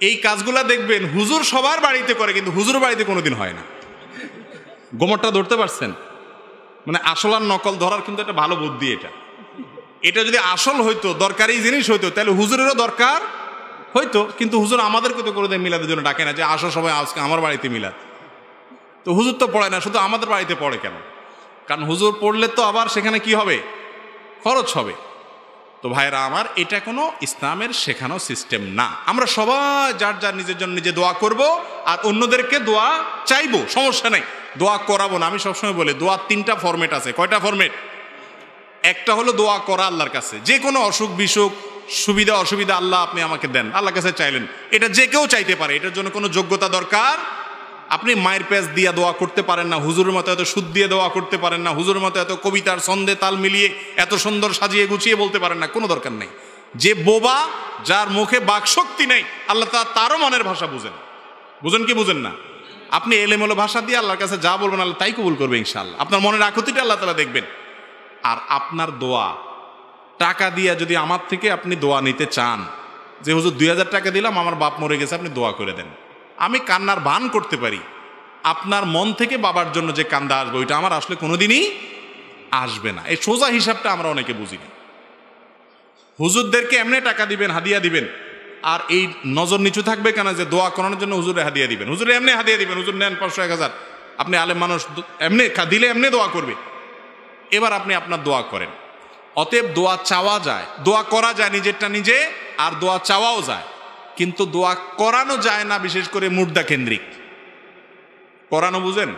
এই কাজগুলা দেখবেন হুজুর সবার বাড়িতে করে, কিন্তু হুজুর বাড়িতে কোনোদিন হয় না। গোমরটা ধরতে পারছেন? মানে আসল আর নকল ধরার কিন্তু একটা ভালো বুদ্ধি এটা। এটা যদি আসল হইতো, দরকারি জিনিস হইতো, তাহলে হুজুরেরও দরকার হইতো। কিন্তু হুজুর আমাদেরকে তো করে দেয় মিলাদের জন্য ডাকে না, যে আসো সবাই আজকে আমার বাড়িতে মিলাদ। তো হুজুর তো পড়ে না, শুধু আমাদের বাড়িতে পড়ে কেন? কারণ হুজুর পড়লে তো আবার সেখানে কি হবে? খরচ হবে। তো ভাইরা আমার, এটা কোনো ইসলামের শেখানো সিস্টেম না। আমরা সবাই যার যার নিজের জন্য নিজে দোয়া করব, আর অন্যদেরকে দোয়া চাইবো, সমস্যা নেই, দোয়া করাবো না। আমি সবসময় বলি দোয়ার 3টা ফরম্যাট আছে। কয়টা ফরম্যাট? একটা হলো দোয়া করা আল্লাহর কাছে, যে কোনো অসুখ বিসুখ, সুবিধা অসুবিধা আল্লাহ আপনি আমাকে দেন, আল্লাহর কাছে চাইলেন। এটা যে কেউ চাইতে পারে, এটার জন্য কোনো যোগ্যতা দরকার। আপনি মায়ের পেঁচ দিয়ে দোয়া করতে পারেন না, হুজুরের মতো এত সুদ দিয়ে দোয়া করতে পারেন না, হুজুরের মতো এত কবিতার ছন্দে তাল মিলিয়ে এত সুন্দর সাজিয়ে গুছিয়ে বলতে পারেন না, কোনো দরকার নেই। যে বোবা, যার মুখে বাকশক্তি নেই, আল্লাহ তারও মনের ভাষা বুঝেন। বুঝেন কি বুঝেন না? আপনি এলেমেলো ভাষা দিয়ে আল্লাহর কাছে যা বলবেন, আল্লাহ তাই কবুল করবে ইনশাআল্লাহ। আপনার মনের আকুতিটা আল্লাহ তাআলা দেখবেন। আর আপনার দোয়া টাকা দিয়া যদি আমার থেকে আপনি দোয়া নিতে চান, যে হুজুর 2000 টাকা দিলাম, আমার বাপ মরে গেছে, আপনি দোয়া করে দেন, আমি কান্নার ভান করতে পারি। আপনার মন থেকে বাবার জন্য যে কান্দা আসবে, ওইটা আমার আসলে কোনোদিনই আসবে না। এই সোজা হিসাবটা আমরা অনেকে বুঝি না। হুজুরদেরকে এমনি টাকা দিবেন, হাদিয়া দিবেন, আর এই নজর নিচু থাকবে কেন যে দোয়া করানোর জন্য হুজুরে হাদিয়া দিবেন। হুজুরে এমনি হাদিয়া দিবেন, হুজুর নেন 500 1000, আপনি আলেম মানুষ, এমনি দিলে এমনি দোয়া করবে। এবার আপনি আপনার দোয়া করেন। অতএব দোয়া চাওয়া যায়, দোয়া করা যায় নিজেরটা নিজে, আর দোয়া চাওয়াও যায়, কিন্তু দোয়া করানো যায় না, বিশেষ করে মুর্দা কেন্দ্রিক। করানো বুঝেন?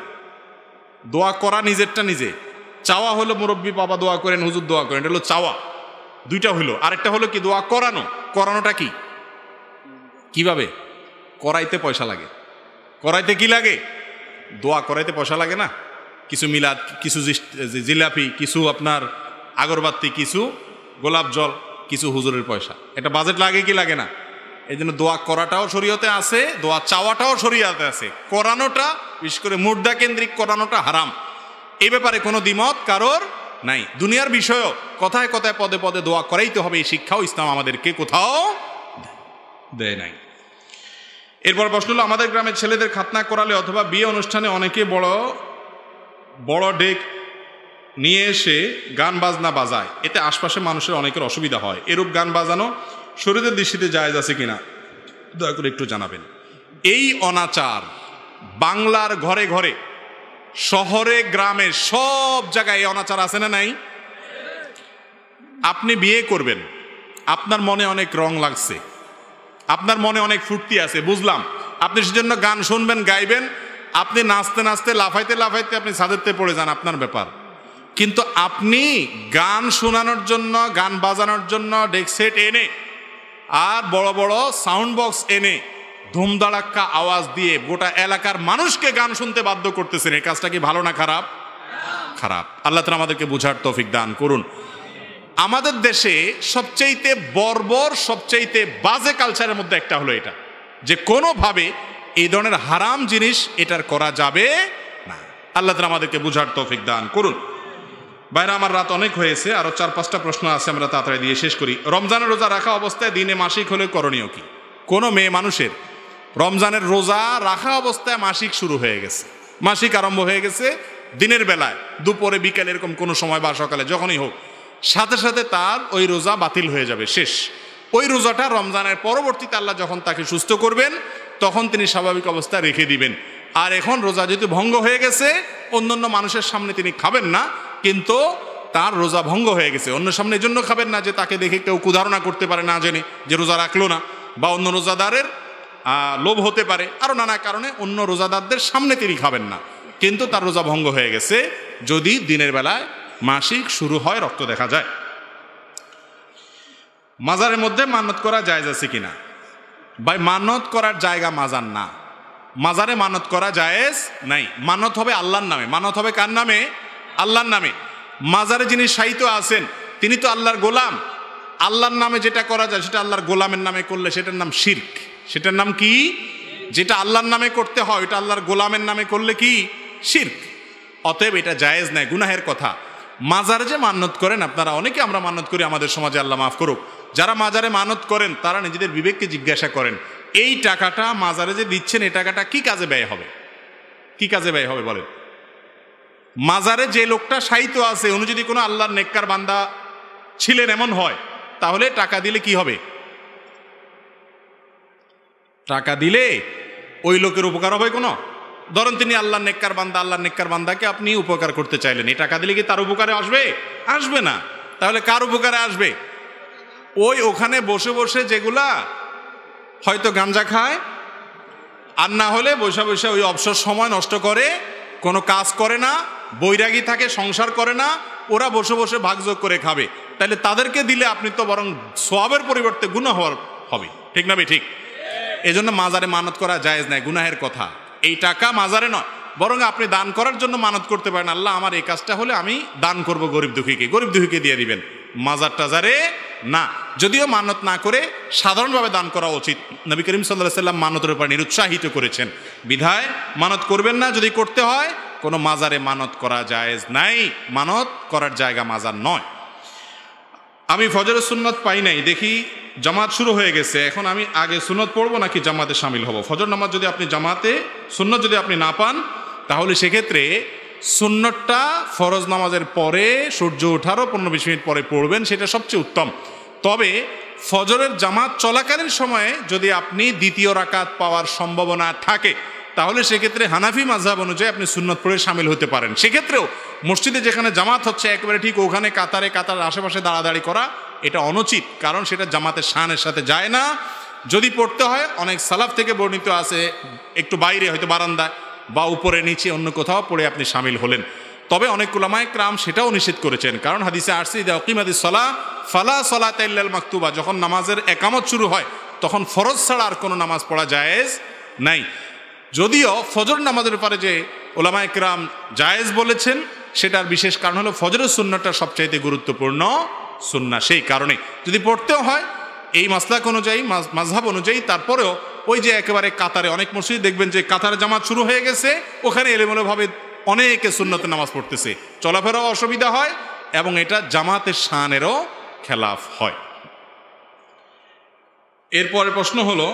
দোয়া করা নিজেরটা নিজে, চাওয়া হলো মুরব্বী বাবা দোয়া করেন, হুজুর দোয়া করেন, এটা হলো চাওয়া। দুইটা হইলো। আরেকটা হলো কি? দোয়া করানো। করানোটা কি? কিভাবে? করাইতে পয়সা লাগে। করাইতে কি লাগে? দোয়া করাইতে পয়সা লাগে না? কিছু মিলাদ, কিছু জিলাপি, কিছু আপনার আগরবাতি, কিছু গোলাপ জল, কিছু হুজুরের পয়সা, এটা বাজেট লাগে কি লাগে না? এই জন্য দোয়া করাটাও শরীয়তে আছে, দোয়া চাওয়াটাও শরীয়তে আছে। করানোটা, বিশেষ করে মুর্দা কেন্দ্রিক করানোটা হারাম। এই ব্যাপারে কোনো দ্বিমত কারোর নাই। দুনিয়ার বিষয়ও কথায় কথায় পদে পদে দোয়া করাইতে হবে, এই শিক্ষাও ইসলাম আমাদেরকে কোথাও দেয় নাই। এরপর প্রশ্ন হলো, আমাদের গ্রামের ছেলেদের খাতনা করালে অথবা বিয়ে অনুষ্ঠানে অনেকে বড় বড় ডেক নিয়ে এসে গান বাজনা বাজায়, এতে আশপাশে মানুষের অনেকের অসুবিধা হয়। এরূপ গান বাজানো শরীরের দৃষ্টিতে জায়েজ আছে কিনা দয়া করে একটু জানাবেন। এই অনাচার বাংলার ঘরে ঘরে, শহরে গ্রামে সব জায়গায় এই অনাচার আছে না নাই? আপনি বিয়ে করবেন, আপনার মনে অনেক রং লাগছে, আপনার মনে অনেক ফুর্তি আছে, বুঝলাম। আপনি সেজন্য গান শুনবেন, গাইবেন, আপনি নাচতে নাচতে লাফাইতে লাফাইতে আপনি ছাদেরতে পড়ে যান, আপনার ব্যাপার। কিন্তু আপনি গান শোনানোর জন্য, গান বাজানোর জন্য ডেক সেট এনে আর বড় বড় সাউন্ড বক্স এনে ধুমধাড়াক্কা আওয়াজ দিয়ে গোটা এলাকার মানুষকে গান শুনতে বাধ্য করতেছেন, এই কাজটা কি ভালো না খারাপ? খারাপ। আল্লাহ তাআলা আমাদেরকে বুঝার তৌফিক দান করুন। আমাদের দেশে সবচাইতে বর্বর, সবচাইতে বাজে কালচারের মধ্যে একটা হলো এটা, যে কোনোভাবে এই ধরনের হারাম জিনিস এটার করা যাবে না। আল্লাহ তাআলা আমাদেরকে বুঝার তৌফিক দান করুন। বাইরে আমার রাত অনেক হয়েছে, আরো 4-5টা প্রশ্ন আছে, আমরা তাড়াতাড়ি দিয়ে শেষ করি। রমজানের রোজা রাখা অবস্থায় দিনে মাসিক হলে করণীয় কি? কোনো মেয়ে মানুষের রমজানের রোজা রাখা অবস্থায় মাসিক শুরু হয়ে গেছে, মাসিক আরম্ভ হয়ে গেছে, দিনের বেলায়, দুপুরে, বিকেলে, এরকম কোনো সময় বা সকালে যখনই হোক, সাথে সাথে তার ওই রোজা বাতিল হয়ে যাবে, শেষ। ওই রোজাটা রমজানের পরবর্তীতে আল্লাহ যখন তাকে সুস্থ করবেন, তখন তিনি স্বাভাবিক অবস্থায় রেখে দিবেন। আর এখন রোজা যেহেতু ভঙ্গ হয়ে গেছে, অন্যান্য মানুষের সামনে তিনি খাবেন না, কিন্তু তার রোজা ভঙ্গ হয়ে গেছে। অন্য সামনে এই জন্য খাবেন না যে তাকে দেখে কেউ কুধারণা করতে পারে না জেনে যে রোজা রাখলো না, বা অন্য রোজাদারের লোভ হতে পারে, আরো নানা কারণে অন্য রোজাদারদের সামনে তিনি খাবেন না, কিন্তু তার রোজা ভঙ্গ হয়ে গেছে যদি দিনের বেলায় মাসিক শুরু হয়, রক্ত দেখা যায়। মাজারের মধ্যে মানত করা জায়েজ আছে কিনা? ভাই, মানত করার জায়গা মাজার না, মাজারে মানত করা জায়েজ নাই। মানত হবে আল্লাহর নামে। মানত হবে কার নামে? আল্লাহর নামে। মাজারে যিনি শায়িত আছেন তিনি তো আল্লাহর গোলাম। আল্লাহর নামে যেটা করা যায় সেটা আল্লাহর গোলামের নামে করলে সেটার নাম শিরক। সেটার নাম কি? যেটা আল্লাহর নামে করতে হয় ওটা আল্লাহর গোলামের নামে করলে কি? শিরক। অতএব এটা জায়েজ নাই, গুনাহের কথা। মাজারে যে মানত করেন আপনারা, অনেকে আমরা মানত করি আমাদের সমাজে, আল্লাহ মাফ করুক, যারা মাজারে মানত করেন তারা নিজেদের বিবেককে জিজ্ঞাসা করেন, এই টাকাটা মাজারে যে দিচ্ছেন এই টাকাটা কি কাজে ব্যয় হবে? কি কাজে ব্যয় হবে বলেন? মাজারে যে লোকটা শায়িত আছে উনি যদি কোনো আল্লাহর নেককার বান্দা ছিলেন এমন হয়, তাহলে টাকা দিলে কি হবে? টাকা দিলে ওই লোকের উপকার হবে কোনো? ধরেন তিনি আল্লাহর নেককার বান্দা, আল্লাহর নেককার বান্দাকে আপনি উপকার করতে চাইলেন, এই টাকা দিলে কি তার উপকারে আসবে? আসবে না। তাহলে কার উপকারে আসবে? ওই ওখানে বসে বসে যেগুলা হয়তো গাঞ্জা খায়, আর না হলে বসে বসে ওই অবসর সময় নষ্ট করে, কোনো কাজ করে না, বৈরাগী থাকে, সংসার করে না, ওরা বসে বসে ভাগযোগ করে খাবে, তাহলে তাদেরকে দিলে আপনি তো বরং সওয়াবের পরিবর্তে গুনাহ হবে। ঠিক না? ঠিক। এজন্য মাজারে মানত করা জায়েজ নাই, গুনাহের কথা। এই টাকা মাজারে নয়, বরং আপনি দান করার জন্য মানত করতে পারেন, আল্লাহ আমার এই কাজটা হলে আমি দান করব গরিব দুঃখীকে, গরিব দুঃখীকে দিয়ে দিবেন, মাজার টাজারে না। যদিও মানত না করে সাধারণভাবে দান করা উচিত। নবী করিম সাল্লাল্লাহু আলাইহি ওয়াসাল্লাম মানতের উপর নিরুৎসাহিত করেছেন, বিধায় মানত করবেন না। যদি করতে হয় কোনো মাজারে মানত করা জায়েজ নাই, মানত করার জায়গা মাজার নয়। আমি ফজরের সুন্নত পাই নাই, দেখি জামাত শুরু হয়ে গেছে, এখন আমি আগে সুন্নত পড়বো নাকি জামাতে শামিল হব? ফজর নামাজ যদি আপনি জামাতে, সুন্নত যদি আপনি না পান, তাহলে সেক্ষেত্রে সুন্নতটা ফরজ নামাজের পরে সূর্য ওঠারও 15-20 মিনিট পরে পড়বেন, সেটা সবচেয়ে উত্তম। তবে ফজরের জামাত চলাকালীন সময়ে যদি আপনি দ্বিতীয় রাকাত পাওয়ার সম্ভাবনা থাকে, তাহলে সেক্ষেত্রে হানাফি মাযহাব অনুযায়ী আপনি সুন্নত পড়ে শামিল হতে পারেন। সেক্ষেত্রেও মসজিদে যেখানে জামাত হচ্ছে একেবারে ঠিক ওখানে কাতারের আশেপাশে দাঁড়াদাঁড়ি করা এটা অনুচিত, কারণ সেটা জামাতের শানের সাথে যায় না। যদি পড়তে হয়, অনেক সালাফ থেকে বর্ণিত আছে, একটু বাইরে হয়তো বারান্দায় বা উপরে নিচে অন্য কোথাও পড়ে আপনি শামিল হলেন। তবে অনেক উলামায়ে কেরাম সেটাও নিষেধ করেছেন, কারণ হাদিসে আসছে ইযা উকিমাতিস সালাহ ফালা সালাতা ইল্লাল মাকতুবা, যখন নামাজের একামত শুরু হয় তখন ফরজ ছাড়া আর কোনো নামাজ পড়া জায়েজ নাই। যদিও ফজর নামাজের ব্যাপারে যে উলামায়ে কেরাম জায়েজ বলেছেন, সেটার বিশেষ কারণ হলো ফজরের সুন্নাহটা সবচাইতে গুরুত্বপূর্ণ সুন্নাহ। সেই কারণে যদি পড়তেও হয় এই মাসলাক অনুযায়ী, মাযহাব অনুযায়ী, তারপরেও ওই যে একেবারে কাতারে, অনেক মসজিদ দেখবেন যে কাতারে জামাত শুরু হয়ে গেছে, ওখানে এলোমেলোভাবে অনেকে সুন্নতে নামাজ পড়তেছে, চলাফেরাও অসুবিধা হয় এবং এটা জামাতের শানেরও খেলাফ হয়। এরপরে প্রশ্ন হলো,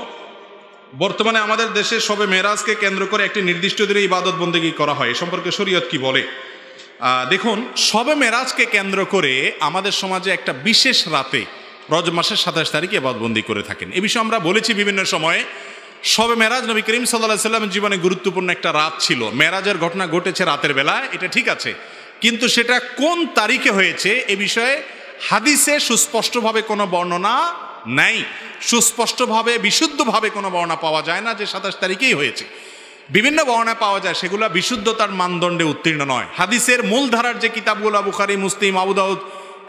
বর্তমানে আমাদের দেশে শবে মেরাজকে কেন্দ্র করে একটি নির্দিষ্ট দিনে ইবাদত বন্দেগী করা হয়, এ সম্পর্কে শরীয়ত কি বলে? দেখুন, শবে মেরাজকে কেন্দ্র করে আমাদের সমাজে একটা বিশেষ রাতে রজব মাসের 27 তারিখে ইবাদতবন্দি করে থাকেন। এ বিষয়ে আমরা বলেছি বিভিন্ন সময়ে। শবে মেরাজ নবী করিম সাল্লাল্লাহু আলাইহি ওয়াসাল্লামের জীবনে গুরুত্বপূর্ণ একটা রাত ছিল। মেরাজের ঘটনা ঘটেছে রাতের বেলায়, এটা ঠিক আছে, কিন্তু সেটা কোন তারিখে হয়েছে এ বিষয়ে হাদিসে সুস্পষ্টভাবে কোনো বর্ণনা নাই। সুস্পষ্টভাবে, বিশুদ্ধভাবে কোনো বর্ণনা পাওয়া যায় না যে 27 তারিখেই হয়েছে। বিভিন্ন বর্ণনা পাওয়া যায়, সেগুলো বিশুদ্ধতার মানদণ্ডে উত্তীর্ণ নয়। হাদিসের মূলধারার যে কিতাবগুলো, বুখারী, মুসলিম, আবু দাউদ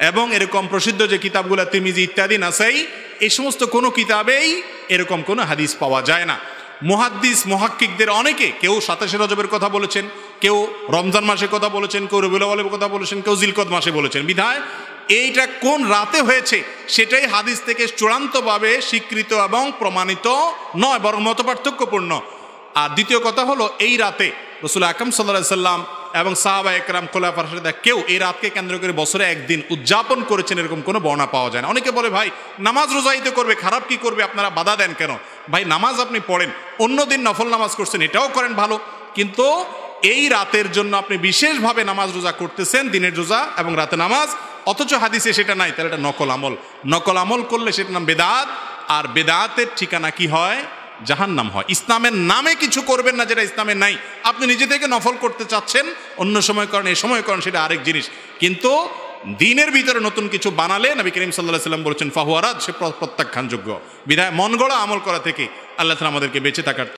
এবং এরকম প্রসিদ্ধ যে কিতাবগুলো তিরমিজি ইত্যাদি, নাসাই, এই সমস্ত কোনো কিতাবেই এরকম কোনো হাদিস পাওয়া যায় না। মুহাদ্দিস মুহাক্কিকদের অনেকে, কেউ 27 রজবের কথা বলেছেন, কেউ রমজান মাসের কথা বলেছেন, কেউ রবিউল আউয়ালের কথা বলেছেন, কেউ জিলকদ মাসে বলেছেন। বিধায় এইটা কোন রাতে হয়েছে সেটাই হাদিস থেকে চূড়ান্তভাবে স্বীকৃত এবং প্রমাণিত নয়, বরং মতপার্থক্যপূর্ণ। আর দ্বিতীয় কথা হলো, এই রাতে রাসূল আকরাম সাল্লাল্লাহু আলাইহি ওয়াসাল্লাম এবং সাহাবায়ে কেরাম, খোলাফায়ে রাশিদিন কেউ এই রাতকে কেন্দ্র করে বছরে একদিন উদযাপন করেছেন এরকম কোনো বর্ণনা পাওয়া যায় না। অনেকে বলে, ভাই নামাজ রোজাইতে করবে, খারাপ কি করবে, আপনারা বাধা দেন কেন? ভাই নামাজ আপনি পড়েন, অন্য দিন নফল নামাজ করছেন, এটাও করেন ভালো, কিন্তু এই রাতের জন্য আপনি বিশেষভাবে নামাজ রোজা করতেছেন, দিনের রোজা এবং রাতে নামাজ, অথচ হাদিসে সেটা নাই, তাহলে এটা নকল আমল। নকল আমল করলে সেটার নাম বেদাত, আর বেদাতের ঠিকানা কি হয়? জাহান্নাম হয়। ইসলামের নামে কিছু করবেন না যেটা ইসলামের নাই। আপনি নিজে থেকে নফল করতে চাচ্ছেন, অন্য সময় করেন, এই সময় করেন, সেটা আরেক জিনিস। কিন্তু দিনের ভিতরে নতুন কিছু বানালে নবী করিম সাল্লাল্লাহু আলাইহি ওয়াসাল্লাম বলেছেন ফাহুয়া রাদ, সে প্রত্যাখ্যানযোগ্য। বিধায় মন গড়া আমল করা থেকে আল্লাহ তাআলা আমাদেরকে বেঁচে থাকার